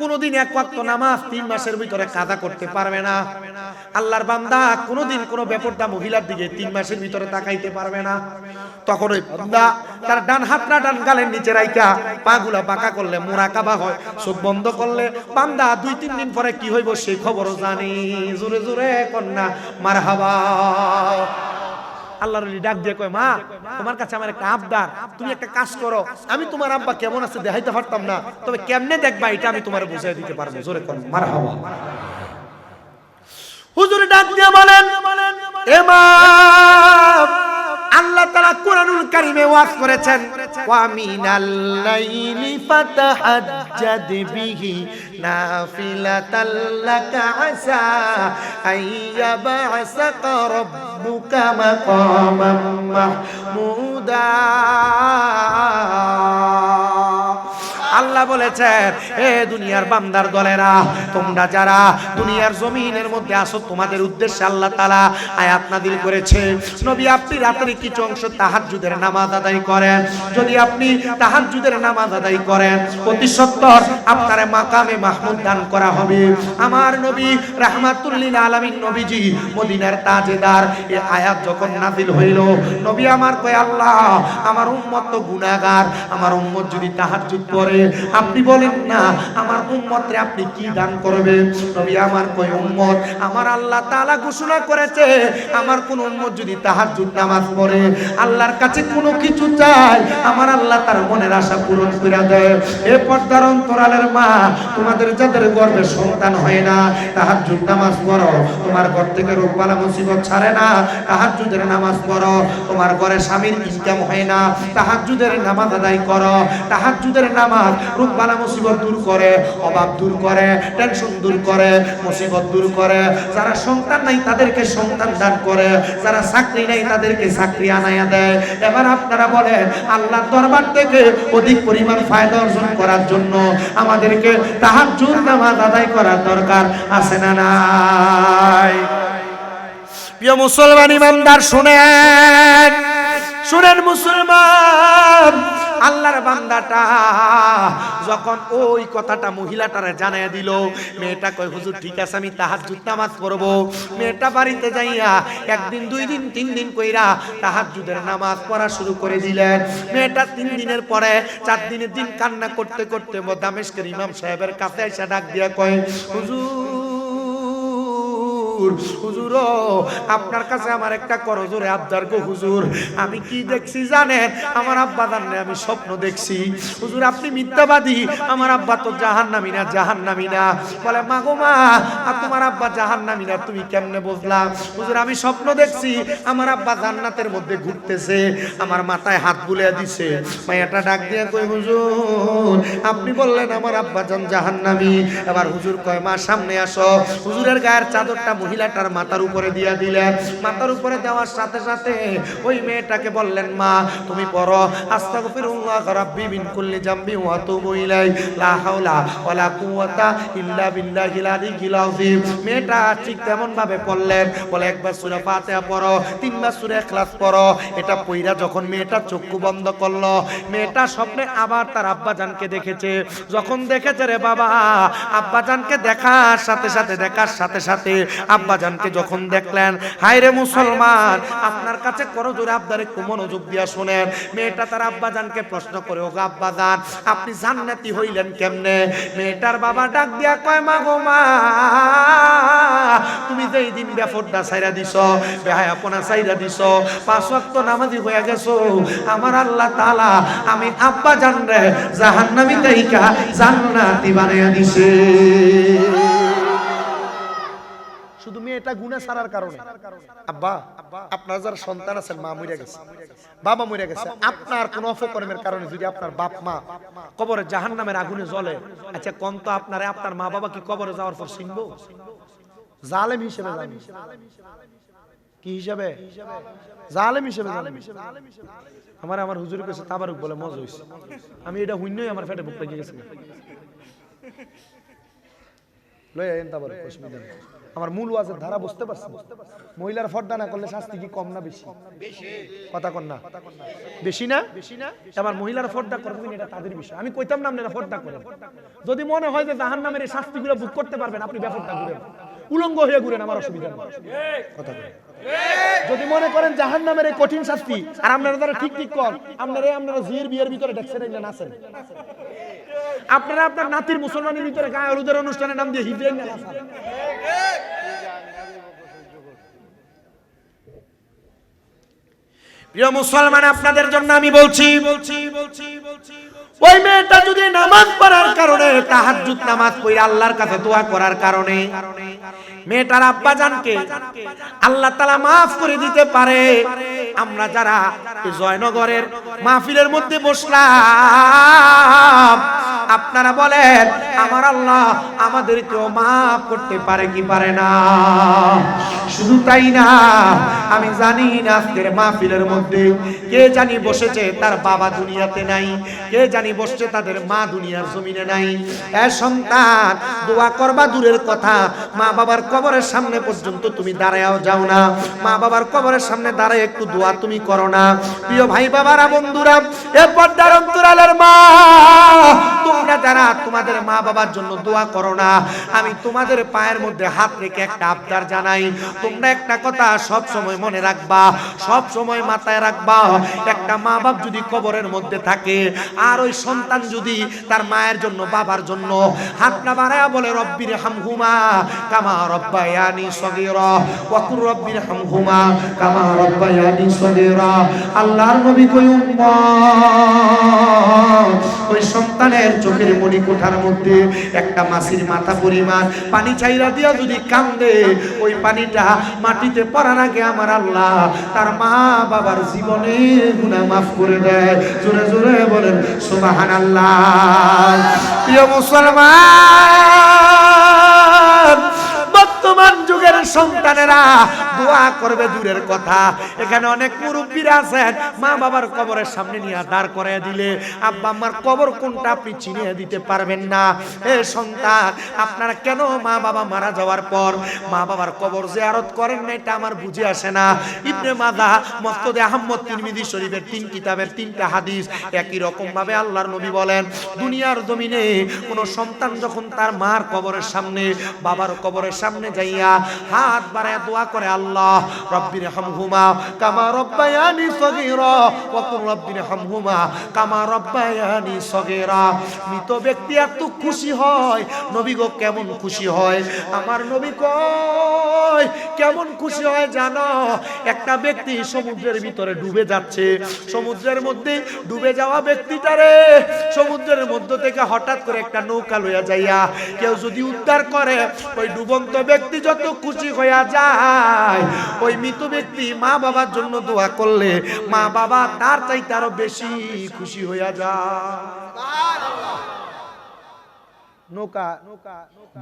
কোনদিন এক ওয়াক্ত নামাজ 3 মাসের ভিতরে কাজা করতে পারবে না। আল্লাহর বান্দা কোনদিন কোনো বেপরদা মহিলার দিকে 3 মাসের ভিতরে তাকাইতে পারবে না। তখন ওই বান্দা তার ডান হাতটা ডান গালের নিচে রাইখা পাগুলা বাঁকা করলে মুরাকাবা হয়। চোখ বন্ধ করলে বান্দা 2-3 দিন পরে কি হইব সেই খবরও জানি। জোরে জোরে কন্যা মারহাবা। আল্লাহর ওলি ডাক দিয়ে কয়, মা তোমার কাছে আমার একটা আবদার, তুমি একটা কাজ করো। আমি তোমার আব্বা কেমন আছে দেখাইতে পারতাম না, তবে কেমনে দেখবা এটা আমি তোমার বুঝাই দিতে পারবো। জোরে কোন মারহাবা। হুজুর ডাক দিয়ে বলেন, এ মা, আল্লাহ তাআলা কুরআনুল কারীমে ওয়াজ করেছেন, ওয়া মিনাল লাইলি ফাতাহাজ্জাদ বিহি নাফিলাতাল লাকা আসা আইয়াবাসাকা রাব্বুকা মাকামান মাহমুদা। আল্লাহ বলেছেন, এ দুনিয়ার বান্দার দলেরা, তোমরা যারা দুনিয়ার জমিনের মধ্যে আসো, তোমাদের উদ্দেশ্যে আল্লাহ তাআলা আয়াত নাযিল করেছে। নবী আপনি রাতের কিছু অংশ তাহাজ্জুদের নামাজ আদায় করেন। যদি আপনি তাহাজ্জুদের নামাজ আদায় করেন, অতি সত্বর আপনারে মাকামে মাহমুদ দান করা হবে। আমার নবী রাহমাতুল লিল আলামিন নবীজি মদিনার তাজেদার, এই আয়াত যখন নাযিল হইল, নবী আমার কয়, আল্লাহ আমার উম্মত তো গুনাহগার, আমার উম্মত যদি তাহাজ্জুদ পড়ে আপনি বলেন না আমার উম্মতরে আপনি কি দান করবেন? নবী আমার কয়, উম্মত আমার আল্লাহ তাআলা ঘোষণা করেছে আমার কোন উম্মত যদি তাহাজ্জুদ নামাজ পড়ে আল্লাহর কাছে কোনো কিছু চায়, আমার আল্লাহ তার মনের আশা পূরণ করে দেয়। এ পর্দার অন্তরালের মা, তোমাদের যাদের গর্ভে সন্তান হয় না, তাহাজ্জুদ নামাজ পড়ো, তোমার ঘর থেকে রোগ বালা মুসিবত ছাড়ে না, তাহাজ্জুদের নামাজ পড়ো। তোমার ঘরে স্বামীর ইনকাম হয় না, তাহাজ্জুদের নামাজ আদায় করো। তাহাজ্জুদের নামাজ রোগ বালা মুসিবত দূর করে, অভাব দূর করে, টেনশন দূর করে, মুসিবত দূর করে। যারা সন্তান নাই তাদেরকে সন্তান দান করে, যারা চাকরি নাই তাদেরকে চাকরি আনাইয়া দেয়। এবার আপনারা বলেন, আল্লাহর দরবার থেকে অধিক পরিমাণ ফায়দা অর্জন করার জন্য আমাদেরকে তাহাজ্জুদ নামাজ আদায় করার দরকার আছে না নাই? প্রিয় মুসলমান ইমানদার শুনেন, শুনেন মুসলমান, আল্লাহর বান্দাটা যখন ওই কথাটা মহিলাটারে জানাইয়া দিল, মেয়েটা কয়, হুজুর ঠিক আছে আমি তাহাজ্জুদ নামাজ পড়ব। মেয়েটা বাড়িতে যাইয়া 1 দিন 2 দিন 3 দিন কইরা তাহাজ্জুদের নামাজ পড়া শুরু করে দিলেন। মেয়েটা 3 দিনের পরে 4 দিনের দিন কান্না করতে করতে দামেস্কের ইমাম সাহেবের কাছে এসে ডাক দিয়া কয়, হুজুর আপনার কাছে আমার একটা করজোরে আবদার গো হুজুর। আমি কি দেখছি জানেন? আমার আব্বা জানে আমি স্বপ্ন দেখছি। হুজুর আপনি মিথ্যাবাদী, আমার আব্বা তো জাহান্নামী না, জাহান্নামী না। বলে, মা গো মা, আর তোমার আব্বা জাহান্নামী না তুমি কেমনে বুঝলা? হুজুর আমি স্বপ্ন দেখছি আমার আব্বা জান্নাতের মধ্যে ঘুরতেছে, আমার মাথায় হাত বুলিয়ে দিছে। মায়াটা ডাক দিয়ে কই, হুজুর আপনি বললেন আমার আব্বা জাহান্নামী। এবার হুজুর কয়, মা সামনে আসো। হুজুরের গায়ের চাদরটা মহিলাটার মাথার উপরে দিয়া দিলেন। মাথার উপরে দেওয়ার সাথে সাথে ওই মেয়েটাকে বললেন, মা তুমি পড়ো আস্তাগফিরুল্লাহ রাব্বি মিন কুল্লি জামবি ওয়া আতুবু ইলাইহি লা হাওলা ওয়ালা কুওয়াতা ইল্লা বিল্লাহিল আলিয়্যিল আযীম। মেয়েটা ঠিক তেমন ভাবে পড়লেন। বলে একবার সূরা ফাতিহা পড়ো, তিনবার সূরা ইখলাস পড়ো। এটা পড়া যখন মেয়েটা চক্ষু বন্ধ করলো, মেয়েটা স্বপ্নে আবার তার আব্বাজানকে দেখেছে। যখন দেখেছে রে বাবা, আব্বাজানকে দেখার সাথে সাথে আব্বাজানকে যখন দেখলেন, হায় রে মুসলমান, আপনার কাছে করজোরে আবদার একটু মনোযোগ দিয়া শুনেন। মেয়েটা তার আব্বাজানকে প্রশ্ন করে, ওগো আব্বাজান আপনি জান্নাতি হইলেন কেমনে? মেয়েটার বাবা ডাক দিয়া কয়, মা গো মা, তুমি যেই দিন বেপরদা ছাইরা দিছো, বেহায়াপনা ছাইরা দিছো, 5 ওয়াক্ত নামাজি হয়ে গেছো, আমার আল্লাহ তাআলা আমি আব্বাজান রে জাহান্নামী থেকে জান্নাতি বানাইয়া দিছে। শুধু মেয়েটা গুনাহ ছাড়ার কারণে। আব্বা, আপনার যারা সন্তান আছেন, মা মরে গেছে, বাবা মরে গেছে, আপনার কোন অপকর্মের কারণে যদি আপনার বাপ মা কবরে জাহান্নামের আগুনে জ্বলে, আচ্ছা কোন তো আপনারে আপনার মা বাবা কি কবরে যাওয়ার পর চিনবো? জালেম হিসেবে জানি। কি হিসাবে? জালেম হিসেবে জানি। আমার হুজুর কাছে তাবারুক বলে মজা হইছে। আমি এটা হুইন্নই আমার পেটে বুক লেগে গেছে। লই আইন তাবারুক, অসুবিধা নেই। আমার মূল ওয়াজের ধারা বুঝতে পারছেন? মহিলার পর্দা না করলে শাস্তি কি কম না বেশি? কথা কন না, বেশি না? আমার মহিলার পর্দা করবেন, এটা তাদের বিষয়। আমি কইতাম না আপনারা পর্দা করেন। যদি মনে হয় যে জাহান্নামের এই শাস্তিগুলো ভোগ করতে পারবেন, আপনি বেপরদা ঘুরেন, উলঙ্গ হয়ে ঘুরেন, আমার অসুবিধা নেই। কথা বলেন। যদি মনে করেন জাহান্নামের এই কঠিন শাস্তি, আর আপনারা যারা ঠিক কর, আপনারা জিয়ের বিয়ের ভিতরে দেখছেন না আছেন, আপনারা আপনার নাতির মুসলমানের ভিতরে গায়ে হলুদের অনুষ্ঠানের নাম দিয়ে হিজড়েন না আছেন। প্রিয় মুসলমান, আপনাদের জন্য আমি বলছি, ওই মেয়েটা যদি নামাজ পড়ার কারণে, তাহাজ্জুদ নামাজ পড়ে আল্লাহর কাছে দোয়া করার কারণে মেয়েটার আব্বাজানকে আল্লাহ তাআলা মাফ করে দিতে পারে। আমরা যারা এই জয়নগরের মাহফিলের মধ্যে বসলাম, আপনারা বলেন আমার আল্লাহ আমাদেরকেও মাফ করতে পারে কি পারে না? শুধু তাই না, আমি জানি না আজকের মাহফিলের মধ্যে কে জানি বসেছে তার বাবা দুনিয়াতে নাই, কে জানি বসছে তাদের মা দুনিয়ার জমিনে নাই। এ সন্তান, দোয়া করবা দূরের কথা, মা বাবার কবরের সামনে পর্যন্ত তুমি দাঁড়াও যাও না, মা বাবার কবরের সামনে দাঁড়ায় একটু দোয়া তুমি করো না। প্রিয় ভাই বাবারা, বন্ধুরা, এ পর্দার অন্তরালের মা, তোমরা যারা তোমাদের মা বাবার জন্য দোয়া করো না, আমি তোমাদের পায়ের মধ্যে হাত রেখে একটা আবদার জানাই, তোমরা একটা কথা সব সময় মনে রাখবা, সব সময় মাথায় রাখবা, একটা মা বাপ যদি কবরের মধ্যে থাকে, আর ওই সন্তান যদি তার মায়ের জন্য বাবার জন্য হাত না বাড়ায়া বলে রব্বির হামহুমা কামা রব্বায়ানি সগীরা ওয়া কুর রব্বির হামহুমা কামা রব্বায়ানি সগীরা, আল্লাহর নবী কই উম্মত, ওই সন্তানের চোখের মনি কোঠার মধ্যে একটা মাছির মাথা পরিমাণ পানি চাইরা দিয়া যদি কান্দে, ওই পানিটা মাটিতে পড়ার আগে আমার আল্লাহ তার মা বাবার জীবনে গুনাহ মাফ করে দেয়। জোরে জোরে বলেন সুবহানাল্লাহ। প্রিয় মুসলমান, বর্তমান যুগের সন্তানেরা দোয়া করবে দূরের কথা, এখানে অনেক মুরব্বীরা আছেন, মা বাবার কবরের সামনে নিয়ে দাঁড় করায় দিলে আব্বা আম্মার কবর কোনটা আপনি চিনিয়ে দিতে পারবেন না। এ সন্তান, আপনারা কেন মা বাবা মারা যাওয়ার পর মা বাবার কবর জিয়ারত করেন না? এটা আমার বুঝে আসে না। ইবনে মাজাহ, মুসনাদে আহমদ, তিরমিজি শরীফের 3 কিতাবের 3টা হাদিস একই রকম ভাবে আল্লাহর নবী বলেন, দুনিয়ার জমিনে কোন সন্তান যখন তার মার কবরের সামনে, বাবার কবরের সামনে যাইয়া হাত বাড়ায় দোয়া করে, আল্লাহ রব্বির হামহুমা কামা রব্বায়ানি সগীরা ওয়া কুর রব্বির হামহুমা কামা রব্বায়ানি সগীরা, মৃত ব্যক্তি এত খুশি হয়, নবী গো কেমন খুশি হয়? আমার নবী কয় কেমন খুশি হয় জানো? একটা ব্যক্তি সমুদ্রের ভিতরে ডুবে যাচ্ছে, সমুদ্রের মধ্যে ডুবে যাওয়া ব্যক্তিটারে সমুদ্রের মধ্য থেকে হঠাৎ করে একটা নৌকা লইয়া যাইয়া কেউ যদি উদ্ধার করে, ওই ডুবন্ত ব্যক্তি যত খুশি হইয়া যায়, ওই মৃত ব্যক্তি মা বাবার জন্য দোয়া করলে মা বাবা তার চাইতে আরো বেশি খুশি হইয়া যায়। নৌকা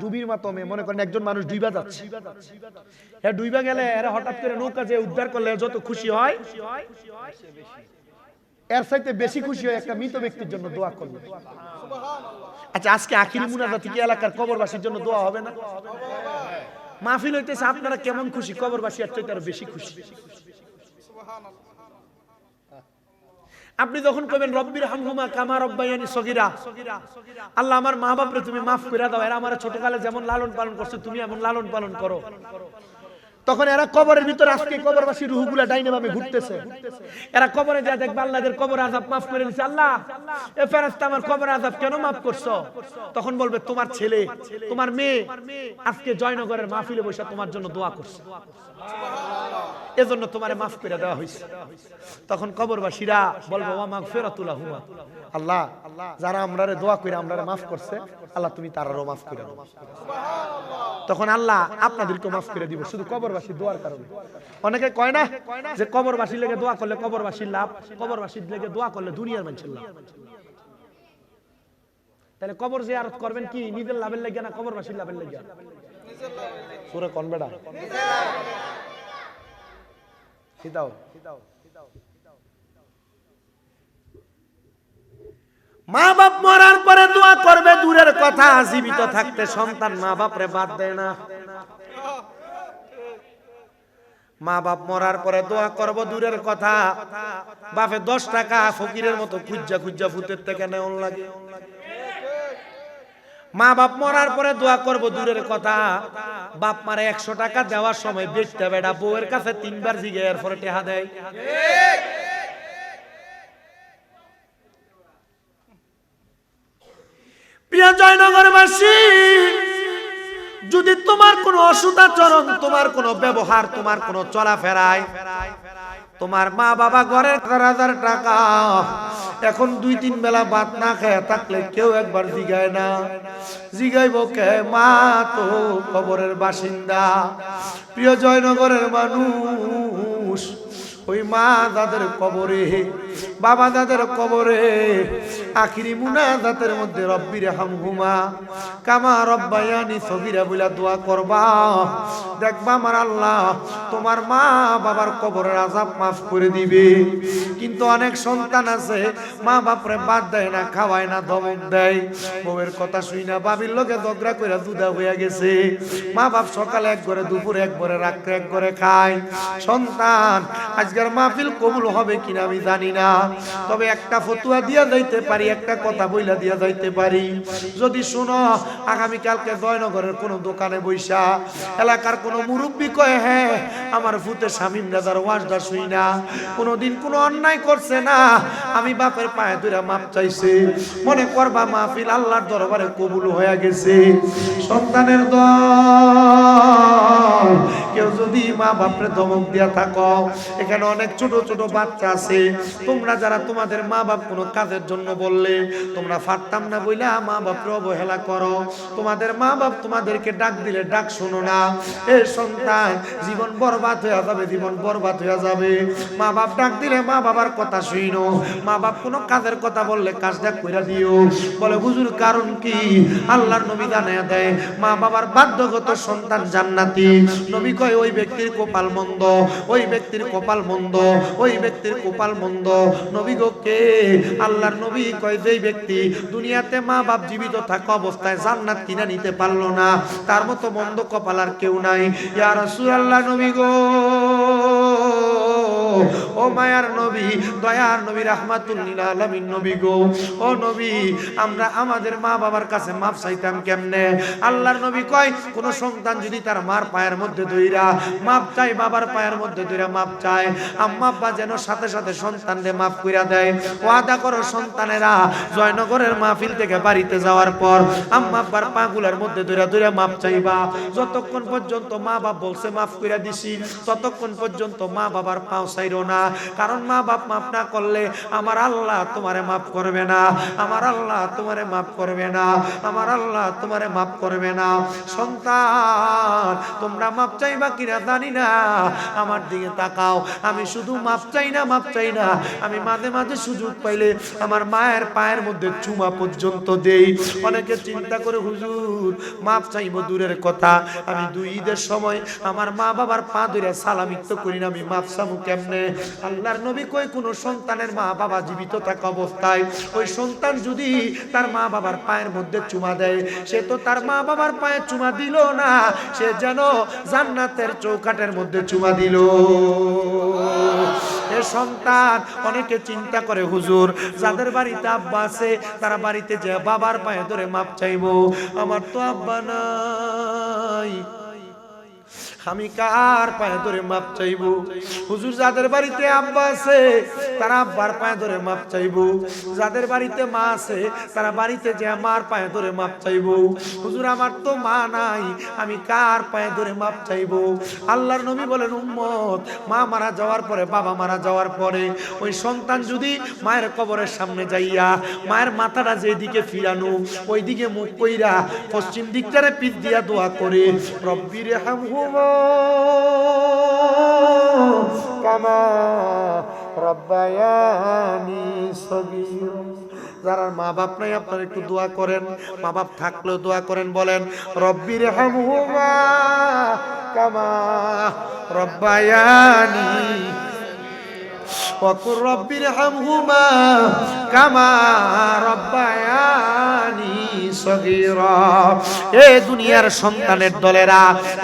ডুবির মাধ্যমে মনে করেন একজন মানুষ ডুইবা যাচ্ছে, হ্যাঁ ডুইবা গেলে এরা হঠাৎ করে নৌকা যে উদ্ধার করলে যত খুশি হয় এর চাইতে বেশি খুশি হয় একটা মৃত ব্যক্তির জন্য দোয়া করলে। আচ্ছা আজকে আখিরি মুনাজাত কি এলাকার কবরবাসীর জন্য দোয়া হবে না? মাহফিল হইতেছে আপনারা কেমন খুশি, কবরবাসী এর চাইতে আরো বেশি খুশি। আপনি যখন কইবেন রব্বির হামহুমা কামা রব্বায়ানি সগীরা, আল্লাহ আমার মা বাপরে তুমি মাফ করে দাও, এরা আমার ছোটকালে যেমন লালন পালন করছে তুমি এমন লালন পালন করো, তখন এরা কবরের ভিতর আজকে কবরবাসী রুহগুলা ডাইনে বামে ঘুরতেছে, এরা কবরে যা দেখবে আল্লাহদের কবর আযাব মাফ করে দিয়েছে, আল্লাহ এ ফেরেশতা আমার কবর আযাব কেন মাফ করছো? তখন বলবে তোমার ছেলে তোমার মেয়ে আজকে জয়নগরের মাহফিলে বসে তোমার জন্য দোয়া করছে, এজন্য তোমারে মাফ করে দেওয়া হয়েছে। তখন কবরবাসীরা বলবো ওয়া মাগফিরাতুল লাহুমা, আল্লাহ যারা আমরারে দোয়া করে আমরারে মাফ করছে আল্লাহ তুমি তারারও মাফ করে দাও। তখন আল্লাহ আপনাদেরকে মাফ করে দিব শুধু কবরবাসীর দোয়ার কারণে। অনেকে কয় না যে কবরবাসীর লেগে দোয়া করলে কবরবাসীর লাভ, কবরবাসীর লেগে দোয়া করলে দুনিয়ার মানুষের লাভ। তাহলে কবর জিয়ারত করবেন কি নিজের লাভের লেগে না কবরবাসীর লাভের লেগে? সূরা কোন বেটা সিদাও মা বাপ মরার পরে দোয়া করবে দূরের কথা, জীবিত থাকতে সন্তান মা বাপরে বাদ দেয় না। মা বাপ মরার পরে দোয়া করব দূরের কথা, বাপে 10 টাকা ফকিরের মতো খুঁজা খুঁজা ফুতের থেকে নেওয়ার লাগে। মা বাপ মরার পরে দোয়া করব দূরের কথা, বাপ মারে 100 টাকা দেওয়ার সময় বেচতে বেড়া বউয়ের কাছে 3 বার জিগে এরপরে টেহা দেয়। প্রিয় জয়নগরবাসী, যদি তোমার কোনো অসদাচরণ, তোমার কোনো ব্যবহার, তোমার কোনো চলাফেরায় তোমার মা বাবা ঘরে 1000 টাকা এখন 2-3 বেলা ভাত না খেয়ে থাকলে কেউ একবার জিগায় না? জিগাইব কে? মা তো কবরের বাসিন্দা। প্রিয় জয়নগরের মানুষ, ওই মা দাদের কবরে, বাবা দাদের কবরে আখিরি মুনাজাতের মধ্যে রব্বির হামহুমা কামা রব্বায়ানি সগীরা বলে দোয়া করবা। দেখবা আমার আল্লাহ তোমার মা বাবার কবরের আযাব মাফ করে দিবে। কিন্তু অনেক সন্তান আছে মা বাপরে বাদ দেয় না, খাওয়ায় না, ধমক দেয়, বউয়ের কথা শুই না, বাবির লোকে ঝগড়া করে দুধা হয়ে গেছে। মা বাপ সকালে এক ঘরে, দুপুরে এক ঘরে, রাত্রে এক ঘরে খায়। সন্তান আজকের মাহফিল কবুল হবে কিনা আমি জানি না, তবে একটা ফতুয়া দিয়া যাইতে পারি, একটা কথা বইলা দিয়া যাইতে পারি। যদি শুনো আগামীকালকে জয়নগরের কোনো দোকানে বইসা এলাকার কোনো মুরব্বী কয় হ্যাঁ আমার ভূতে শামীম দাদার ওয়াজটা শুই না, কোনোদিন কোনো অন্যায় করছে না, আমি বাপের পায়ে ধরে মাপ চাইছে, মনে করবা মাহফিল আল্লাহর দরবারে কবুল হয়ে গেছে। সন্তানের দল কেউ যদি মা বাপরে ধমক দিয়া থাকো, এখানে অনেক ছোট ছোট বাচ্চা আছে, তোমরা যারা তোমাদের মা বাপ কোনো কাজের জন্য বললে তোমরা পারতাম না বইলা মা বাপরে অবহেলা করো, তোমাদের মা বাপ তোমাদেরকে ডাক দিলে ডাক শোনো না, এ সন্তান জীবন বরবাদ হয়ে যাবে, জীবন বরবাদ হয়ে যাবে। মা বাপ ডাক দিলে মা বাবার কথা শুইনো, মা বাপ কোনো কাজের কথা বললে কাজটা কইরা দিও। বলে হুজুর কারণ কি? আল্লাহর নবী জানায়া দেয় মা বাবার বাধ্যগত সন্তান জান্নাতি। নবী কয় ওই ব্যক্তির কপাল মন্দ, ওই ব্যক্তির কপাল মন্দ, ওই ব্যক্তির কপাল মন্দ। নবী গো কে? আল্লাহর নবী কয় যেই ব্যক্তি দুনিয়াতে মা বাপ জীবিত থাকা অবস্থায় জান্নাত কিনা নিতে পারলো না, তার মতো মন্দ কপাল আর কেউ নাই। ইয়া রাসূলুল্লাহ, নবী গো, ও মায়ার নবী, দয়ার নবী, রাহমাতুল লিল আলামিন নবী গো, ও নবী আমরা আমাদের মা বাবার কাছে মাপ চাইতাম কেমনে? আল্লাহর নবী কয় কোন সন্তান যদি তার মার পায়ের মধ্যে ধইরা মাপ চায়, বাবার পায়ের মধ্যে ধইরা মাপ চায়, আম্মা আব্বা যেন সাথে সাথে সন্তানকে মাফ কইরা দেয়। ওয়াদা করো সন্তানেরা জয়নগরের মাহফিল থেকে বাড়িতে যাওয়ার পর আম্মা আব্বার পাগুলার মধ্যে ধইরা ধইরা মাপ চাইবা। যতক্ষণ পর্যন্ত মা বাপ বলছে মাফ কইরা দিছি, ততক্ষণ পর্যন্ত মা বাবার পাও চাইরো না, কারণ মা বাপ মাফ না করলে আমার আল্লাহ তোমারে মাফ করবে না, আমার আল্লাহ তোমারে মাফ করবে না, আমার আল্লাহ তোমারে মাফ করবে না। সন্তান তোমরা মাফ চাইবা কিনা জানি না, আমার দিকে তাকাও, আমি শুধু মাফ চাই না, মাফ চাই না, আমি মাঝে মাঝে সুযোগ পাইলে আমার মায়ের পায়ের মধ্যে চুমা পর্যন্ত দেই। অনেকে চিন্তা করে হুজুর মাফ চাইবো দূরের কথা, আমি 2 ঈদের সময় আমার মা বাবার পা ধরে সালামি তো করি না, আমি মাফ চামু কেমনে? আল্লাহর নবী কই কোন সন্তানের মা বাবা জীবিত থাকা অবস্থায় ওই সন্তান যদি তার মা বাবার পায়ের মধ্যে চুমা দেয়, সে তো তার মা বাবার পায়ে চুমা দিল না, সে যেন জান্নাতের চৌকাঠের মধ্যে চুমা দিল। এ সন্তান অনেকে চিন্তা করে হুজুর যাদের বাড়িতে আব্বা আছে তারা বাড়িতে যে বাবার পায়ে ধরে মাপ চাইবো, আমার তো আব্বা নাই, আমি কার পায়ে ধরে মাপ চাইবো? হুজুর যাদের বাড়িতে আব্বা আছে তারা আব্বার পায়ে ধরে মাপ চাইবো, যাদের বাড়িতে মা আছে তারা বাড়িতে যে মার পায়ে ধরে মাপ চাইবো। হুজুর আমার তো মা নাই, আমি কার পায়ে ধরে মাপ চাইবো? আল্লাহর নবী বলেন উম্মত মা মারা যাওয়ার পরে, বাবা মারা যাওয়ার পরে ওই সন্তান যদি মায়ের কবরের সামনে যাইয়া মায়ের মাথাটা যেদিকে ফিরানো ওই দিকে মুখ কইরা পশ্চিম দিকটারে পিঠ দিয়া দোয়া করে রব্বির হামহুমা কামা রব্বায়ানি সগীরা। যারা মা বাপ নাই আপনারা একটু দোয়া করেন, মা বাপ থাকলেও দোয়া করেন, বলেন রব্বির হামহুমা কামা রব্বায়ানি ওয়াকুর রব্বির হামহুমা কামা রব্বায়ানি সগীরা। এ দুনিয়ার সন্তানের দলেরা,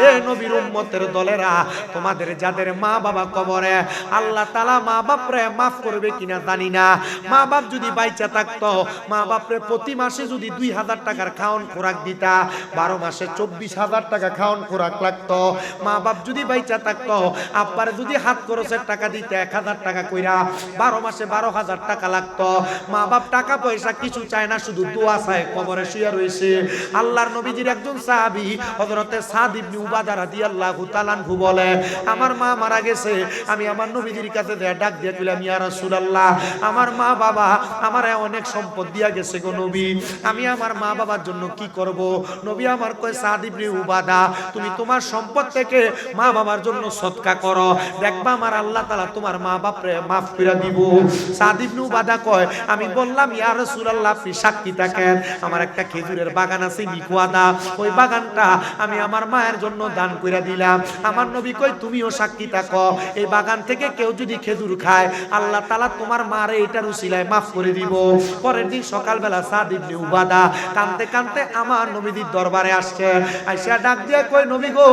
এ নবীর উম্মতের দলেরা, তোমাদের যাদের মা বাবা কবরে, আল্লাহ তাআলা মা বাপরে মাফ করবে কিনা জানি না। মা বাপ যদি বাইচা থাকতো, মা বাপরে প্রতি মাসে যদি 2000 টাকার খাওন খোরাক দিতা, 12 মাসে 24,000 টাকা খাওন খোরাক লাগতো। মা বাপ যদি বাইচা থাকতো, আব্বারে যদি হাত খরচের টাকা দিতে 1000 টাকা কইরা 12 মাসে 12,000 টাকা লাগতো। মা বাপ টাকা পয়সা কিছু চায় না, শুধু দোয়া চায়, কবরে শুয়ে রয়েছে। আল্লাহর নবীজির একজন সাহাবী হযরতে সাদ ইবনে উবাদা রাদিয়াল্লাহু তাআলা আনহু বলে, আমার মা মারা গেছে, আমি আমার নবীজির কাছে ডাক দিয়ে কইলাম ইয়া রাসূলুল্লাহ, আমার মা বাবা আমারে অনেক সম্পদ দিয়া গেছে গো নবী, আমি আমার মা বাবার জন্য কি করব? নবী আমার কয় সাদ ইবনে উবাদা, তুমি তোমার সম্পদ থেকে মা বাবার জন্য সদকা করো, দেখবা আমার আল্লাহ তাআলা তোমার মা বাপরে মাফ করে দিব। সাদ ইবনে উবাদা কয়, আমি বললাম ইয়া রাসূলুল্লাহ আপনি সাক্ষী থাকেন, আমার একটা খেজুরের বাগান আছে নিকুয়াদা, ওই বাগানটা আমি আমার মায়ের জন্য দান করে দিলাম। আমার নবী কই তুমিও সাক্ষী থাকো, এই বাগান থেকে কেউ যদি খেজুর খায় আল্লাহ তাআলা তোমার মারে এটার উসিলায় মাফ করে দিব। পরের দিন সকালবেলা সাদ ইবনে উবাদা কাঁদতে কাঁদতে আমার নবীর দরবারে আসছে, আইসা ডাক দিয়ে কই নবী গো,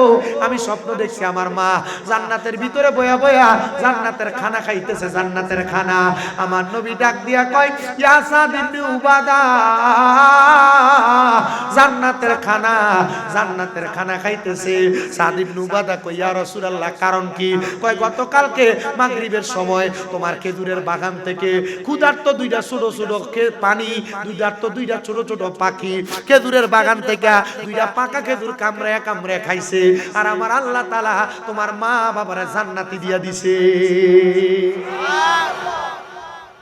আমি স্বপ্ন দেখছি আমার মা জান্নাতের ভিতরে বয়া বয়া জান্নাতের খানা খাইতেছে, জান্নাতের খানা। আমার নবী ডাক দিয়া কয় ইয়া সাদ ইবনে উবাদা, জান্নাতের খানা, জান্নাতের খানা খাইতেছে। সাদ ইবনে উবাদা কই ইয়া রাসূলুল্লাহ কারণ কি? কয় গতকালকে মাগরিবের সময় তোমার খেজুরের বাগান থেকে ক্ষুধার্ত 2টা ছোট ছোট পানি, ক্ষুধার্ত 2টা ছোট ছোট পাখি খেজুরের বাগান থেকে 2টা পাকা খেজুর কামড়ায় কামড়ায় খাইছে, আর আমার আল্লাহ তাআলা তোমার মা বাবারে জান্নাতি দিয়া দিছে।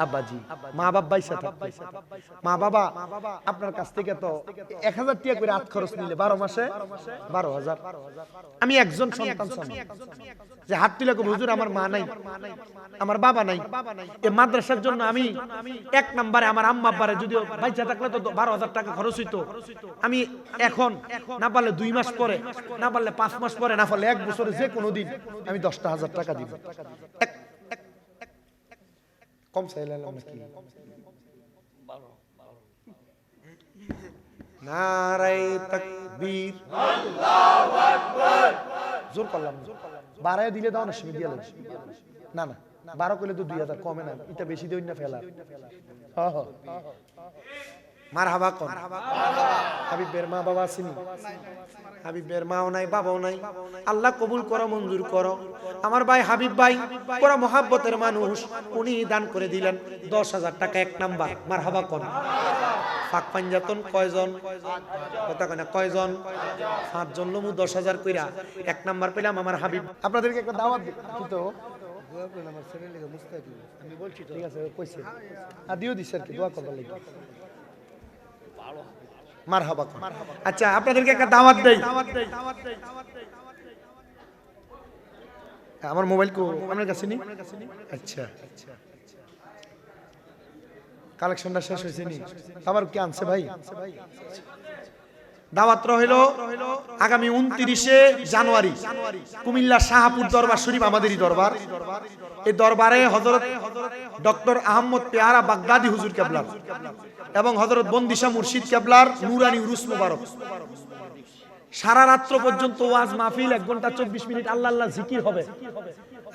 আব্বাজি মা বাবা বাইসা থাকতে, মা বাবা আপনার কাছ থেকে তো 1000 টাকা করে হাত খরচ নিলে 12 মাসে 12,000। আমি একজন সন্তান যে হাত তুলে কই হুজুর আমার মা নাই, আমার বাবা নাই, এই মাদ্রাসার জন্য আমি 1 নম্বরে আমার আম্মা আব্বারে যদি বাইসা থাকলে তো 12,000 টাকা খরচ হইতো, আমি এখন না পারলে 2 মাস পরে, না পারলে 5 মাস পরে, না পারলে 1 বছরে যে কোনো দিন আমি 10,000 টাকা দিব। কম চাইলাম নাকি? নারায়ে তাকবীর, আল্লাহু আকবার, জোর করলাম না, বাড়ায় দিলে দাও না, সীমিত দিলে না, না 12 কইলে তো 2000 কমে না, এটা বেশি দেই না ফেলা। হ্যাঁ হ্যাঁ মারহাবা কোন হাবিবের মা বাবা আসেনি, হাবিবের মাও নাই বাবাও নাই, আল্লাহ কবুল করো, মঞ্জুর করো। আমার ভাই হাবিব ভাই বড় মহব্বতের মানুষ, উনি দান করে দিলেন 10,000 টাকা 1 নাম্বার। মারহাবা কোন পাক পাঞ্জাতন কয়জন? কথা কয় না কয়জন? 5 জন লমু 10,000 কইরা 1 নাম্বার পেলাম আমার হাবিব। আপনাদেরকে একটা দাওয়াত দিই তো, আমি বলছি তো ঠিক আছে কইছে আর দিও দিছে আর কি দোয়া করবার লাগি মারহাবা আচ্ছা আপনাদেরকে একটা দাওয়াত দেই। আমার মোবাইল কো আপনার কাছে নি আচ্ছা কালেকশনটা শেষ হয়েছে নি আবার কি আনছে ভাই দাওয়াত রইল আগামী 29শে জানুয়ারি কুমিল্লা শাহপুর দরবার শরীফ আমাদেরই দরবার। এই দরবারে হযরত ডক্টর আহমদ পেয়ারা বাগদাদি হুজুর কেবলার এবং হযরত বন্দিশা মুর্শিদ কেবলার নূরানি উরুস মুবারক সারা রাত্র পর্যন্ত ওয়াজ মাহফিল 1 ঘন্টা 24 মিনিট আল্লাহ আল্লাহ জিকির হবে।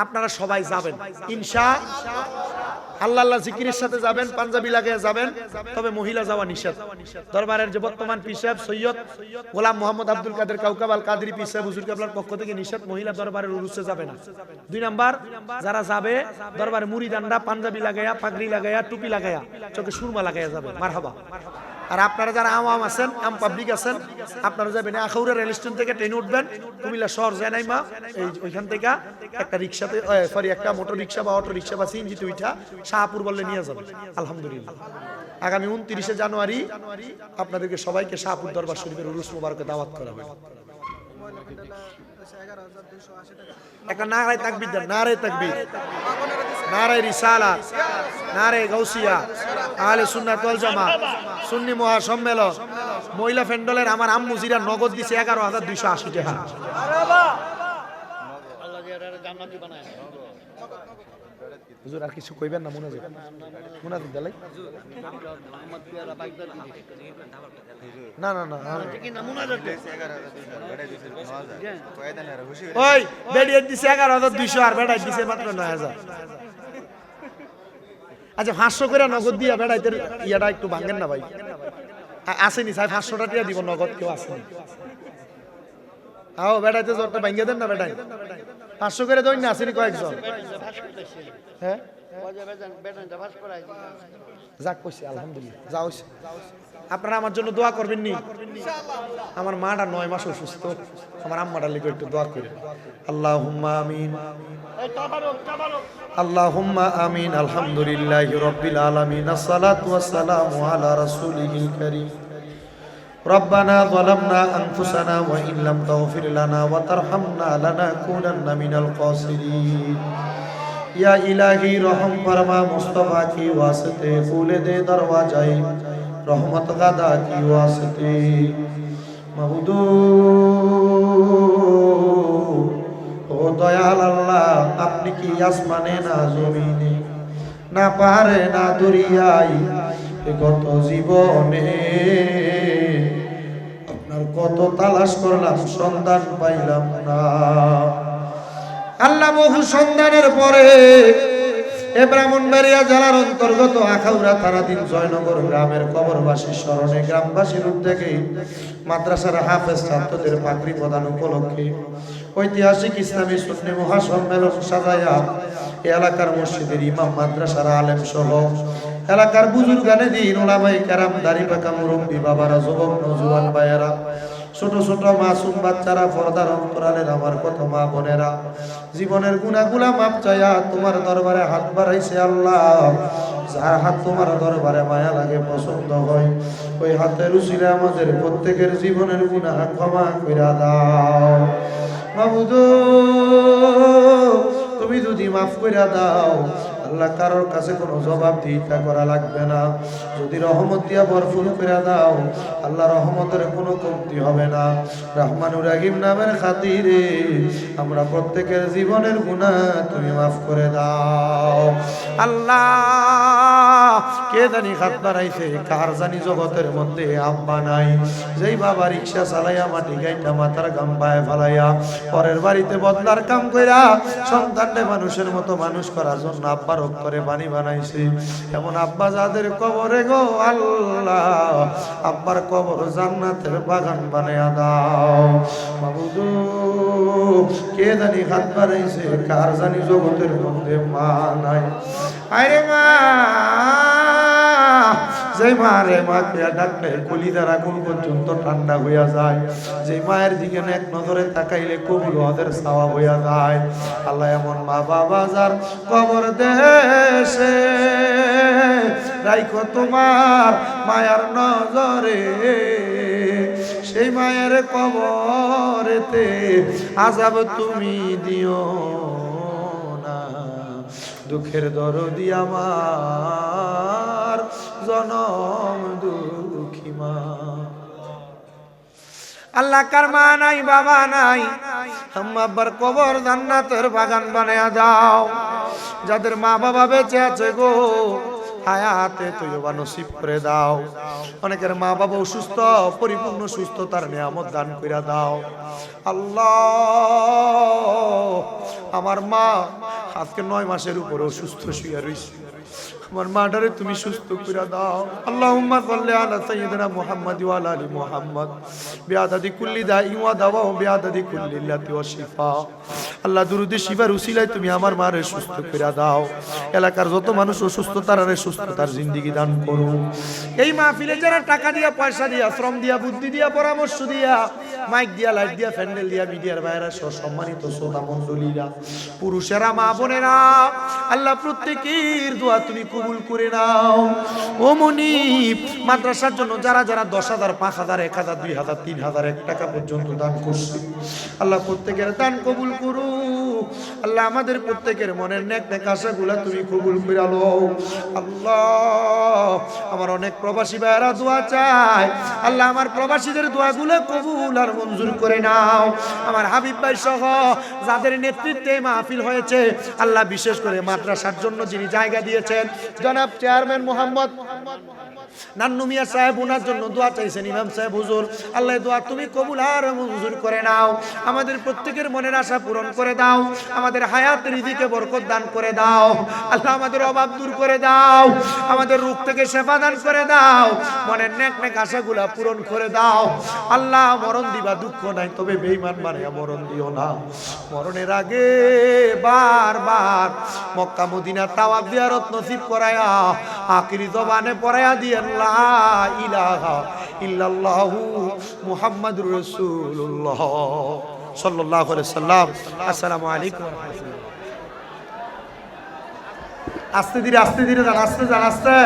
আপনারা সবাই যাবেন ইনশাআল্লাহ। আল্লাহ আল্লাহ জিকিরের সাথে যাবেন, পাঞ্জাবি লাগিয়ে যাবেন, তবে মহিলা যাওয়া নিষেধ। দরবারের যে বর্তমান পীর সাহেব সৈয়দ গোলাম মোহাম্মদ আব্দুল কাদের কাউকাব আল কাদরি পীর সাহেব হুজুর কেবলার পক্ষ থেকে নিষেধ, মহিলা দরবারের উরুসে যাবে না। 2 নাম্বার, যারা যাবে দরবারে মুরিদানরা পাঞ্জাবি লাগায়া, পাগড়ি লাগায়া, টুপি লাগায়া, চোখে সুরমা লাগায়া যাবে। মারহাবা। আর আপনারা যারা আওয়াম আছেন, আম পাবলিক আছেন, আপনারা যাবেন আখাউড়া রেল স্টেশন থেকে ট্রেন উঠবেন, কুমিল্লা শহর জানাইমা এই ওইখান থেকে একটা রিক্সাতে সরি একটা মোটর রিক্সা বা অটো রিক্সা বা সিএনজিতে উঠা শাহপুর বললে নিয়ে যাবেন। আলহামদুলিল্লাহ আগামী 29শে জানুয়ারি আপনাদেরকে সবাইকে শাহপুর দরবার শরীফের উরুস মুবারকে দাওয়াত করা হবে। একটা নারায়ে তাকবীর দেন, নারায়ে তাকবীর, নারায়ে রিসালাত, নারায়ে গাউসিয়া, আহলে সুন্নাত ওয়াল জামাত, সুন্নি মহাসম্মেলন, মহিলা ফেন্ডলের আমার আম্মু জিরা নগদ দিছে 11,280 টাকা। আল্লাহ জিয়ারে জান্নাতি বানায়। হুজুর আর কিছু কইবেন না? মুনাজাত মুনাজাত দেলাই না না না ওই বেডিয়ে দিছে 11,200 আর বেড়াই দিছে মাত্র 9,000। আচ্ছা 500 করে নগদ দিয়া বেড়াইতে ইয়াটা একটু ভাঙেন না ভাই। আসেনি সাহেব 500 টাকা দিব নগদ, কেউ আসেনি। আও বেড়াইতে জোরটা ভাঙিয়ে দেন না বেড়াই 500 করে দই না, আসেনি কয়েকজন। হ্যাঁ যাক কইছি আলহামদুলিল্লাহ যাও। আপনারা আমার জন্য দোয়া করবেন নি? আমার মাটা 9 মাস অসুস্থ, আমার আম্মাটার লিগে একটু দোয়া করেন। আল্লাহুম্মা আমিন, আল্লাহুম্মা আমিন। আলহামদুলিল্লাহি রাব্বিল আলামিন, আসসালাতু ওয়াসসালামু আলা রাসূলিল কারীম। ربنا ظلمنا أنفسنا وإن لم تغفر لنا وترحمنا لنكونن من الخاسرين। या इलाही रहम फरमा मुस्तफा की वास्ते, खुले दे दरवाजाए रहमत गदा की वास्ते। महबूदो ओ दयाल अल्लाह, আপনি কি আসমানে না জমিনে, না পাহাড়ে না দরিয়ায়, গত জীবনে আপনার কত তালাশ করলাম সন্ধান পাইলাম না। আল্লাহ বহু সন্ধানের পরে ব্রাহ্মণবাড়িয়া জেলার অন্তর্গত আখাউড়া থানাধীন জয়নগর গ্রামের কবরবাসীর স্মরণে গ্রামবাসীর উদ্যোগে মাদ্রাসার হাফেজ ছাত্রদের পাগড়ি প্রদান উপলক্ষে ঐতিহাসিক ইসলামী সুন্নি মহাসম্মেলন সাজায়া এলাকার মসজিদের ইমাম, মাদ্রাসার আলেম সহ এলাকার বুজুর্গানে দিন, ওলামায়ে কেরাম, দাড়ি পাকা মুরব্বী বাবারা, যুবক নওজোয়ান ভাইয়েরা, ছোট ছোট মাসুম বাচ্চারা, পর্দার অন্তরালের আমার কত মা বোনেরা, জীবনের গুনাহগুলা মাপ চাইয়া তোমার দরবারে হাত বাড়াইছে। আল্লাহ, যার হাত তোমার দরবারে মায়া লাগে, পছন্দ হয়, ওই হাতের উসিলে আমাদের প্রত্যেকের জীবনের গুনাহ ক্ষমা কইরা দাও। মাবুদ তুমি যদি মাফ কইরা দাও, আল্লাহ কারোর কাছে কোনো জবাবদিহিতা করা লাগবে না। যদি রহমত দিয়া ভরপুর করে দাও, আল্লাহ রহমতের কোনো কমতি হবে না। রহমানুর রহিম নামের খাতিরে আমরা প্রত্যেকের জীবনের গুনাহ তুমি মাফ করে দাও। আল্লাহ, কে জানি হাত বাড়াইছে, কার জানি জগতের মধ্যে আব্বা নাই, যেই বাবা রিক্সা চালাইয়া মাটি গাইটা মাথার গাম পায়ে ফালাইয়া পরের বাড়িতে বদলার কাম কইরা সন্তানকে মানুষের মতো মানুষ করার জন্য আব্বা করে পানি বানাইছে, এমন আব্বা যাদের কবরে গো আল্লাহ, আব্বার কবর জান্নাতের বাগান বানায়া দাও। মাবুদু, কে জানি হাত বাড়াইছে, কার জানি জগতের মধ্যে মা নাই। আরে মা, যে মারে মাকে ডাকলে কলিজার আগুন পর্যন্ত ঠান্ডা হইয়া যায়, যে মায়ের দিকে এক নজরে তাকাইলে কবুল ওদের চাওয়া হইয়া যায়। আল্লাহ এমন মা বাবা যার কবর দেশে রাইখো তোমার মায়ার নজরে, সেই মায়ের কবরেতে আযাব তুমি দিও না, দুঃখের দরদি আমার জনম দুঃখী মা। আল্লাহ কার মা নাই বাবা নাই, আম্মা আব্বার কবর জান্নাতের বাগান বানায়া দাও। যাদের মা বাবা বেঁচে আছে গো, হায়াতে তৈবা নসিব করে দাও। অনেকের মা বাবা অসুস্থ, পরিপূর্ণ সুস্থতার নিয়ামত দান কইরা দাও। আল্লাহ আমার মা আজকে 9 মাসের উপরে অসুস্থ শুয়ে রইছে, আমার মাটারে তুমি সুস্থ করে দাও। আল্লাহুম্মা সাল্লি আলা সাইয়্যিদিনা মুহাম্মাদ ওয়া আলা আলি মুহাম্মাদ বিআদাদি কুল্লি দাই ওয়া দাওয়া ওয়া বিআদাদি কুল্লি ইল্লাতি ওয়া শিফা। আল্লাহ দুরুদে শিফার উসিলায় তুমি আমার মারে সুস্থ করে দাও। এলাকার যত মানুষ অসুস্থ তারারে সুস্থতার জিন্দেগি দান করো। এই মাহফিলে যারা টাকা দিয়া, পয়সা দিয়া, শ্রম দিয়া, বুদ্ধি দিয়া, পরামর্শ দিয়া, মাইক দিয়া, লাইট দিয়া, প্যান্ডেল দিয়া, মিডিয়ার বাইরে সহ সম্মানিত শ্রোতা মণ্ডলীরা, পুরুষেরা, মা বোনেরা, আল্লাহ প্রত্যেকের দোয়া তুমি কবুল করে নাও। ও মুনিব, মাদ্রাসার জন্য যারা যারা 10,000, 5,000, 1,000, 2,000, 3,000, 1 টাকা পর্যন্ত দান করছে, আল্লাহ প্রত্যেকের দান কবুল করু। আল্লাহ আমাদের প্রত্যেকের মনের নেক নেক আশাগুলা তুমি কবুল করে নাও। আল্লাহ আমার অনেক প্রবাসী ভাইরা দোয়া চায়, আল্লাহ আমার প্রবাসীদের দোয়াগুলো কবুল আর মঞ্জুর করে নাও। আমার হাবিব ভাই সহ যাদের নেতৃত্বে মাহফিল হয়েছে, আল্লাহ বিশেষ করে মাদ্রাসার জন্য যিনি জায়গা দিয়েছেন জনাব চেয়ারম্যান মোহাম্মদ নান্নু মিয়া সাহেব, ওনার জন্য দোয়া চাইছেন ইমাম সাহেব হুজুর, আল্লাহ দোয়া তুমি কবুল আর মঞ্জুর করে নাও। আমাদের প্রত্যেকের মনের আশা পূরণ করে দাও, আমাদের হায়াত রিজিকে বরকত দান করে দাও। আল্লাহ আমাদের অভাব দূর করে দাও, আমাদের রোগ থেকে শেফা দান করে দাও, মনের নেক নেক আশাগুলা পূরণ করে দাও। আল্লাহ মরণ দিবা দুঃখ নাই, তবে বেঈমান বানাইয়া মরণ দিও না। মরণের আগে বারবার মক্কা মদিনা তাওয়াফ জিয়ারত নসিব করায়া আখিরি জবানে পড়ায়া দিয়ে লা ইলাহা ইল্লাল্লাহু মুহাম্মাদুর রাসূলুল্লাহ সাল্লাল্লাহু আলাইহি সাল্লাম। আসসালামু আলাইকুম ওয়া রাহমাতুল্লাহ। আস্তে ধীরে যান, আস্তে যান, আস্তে।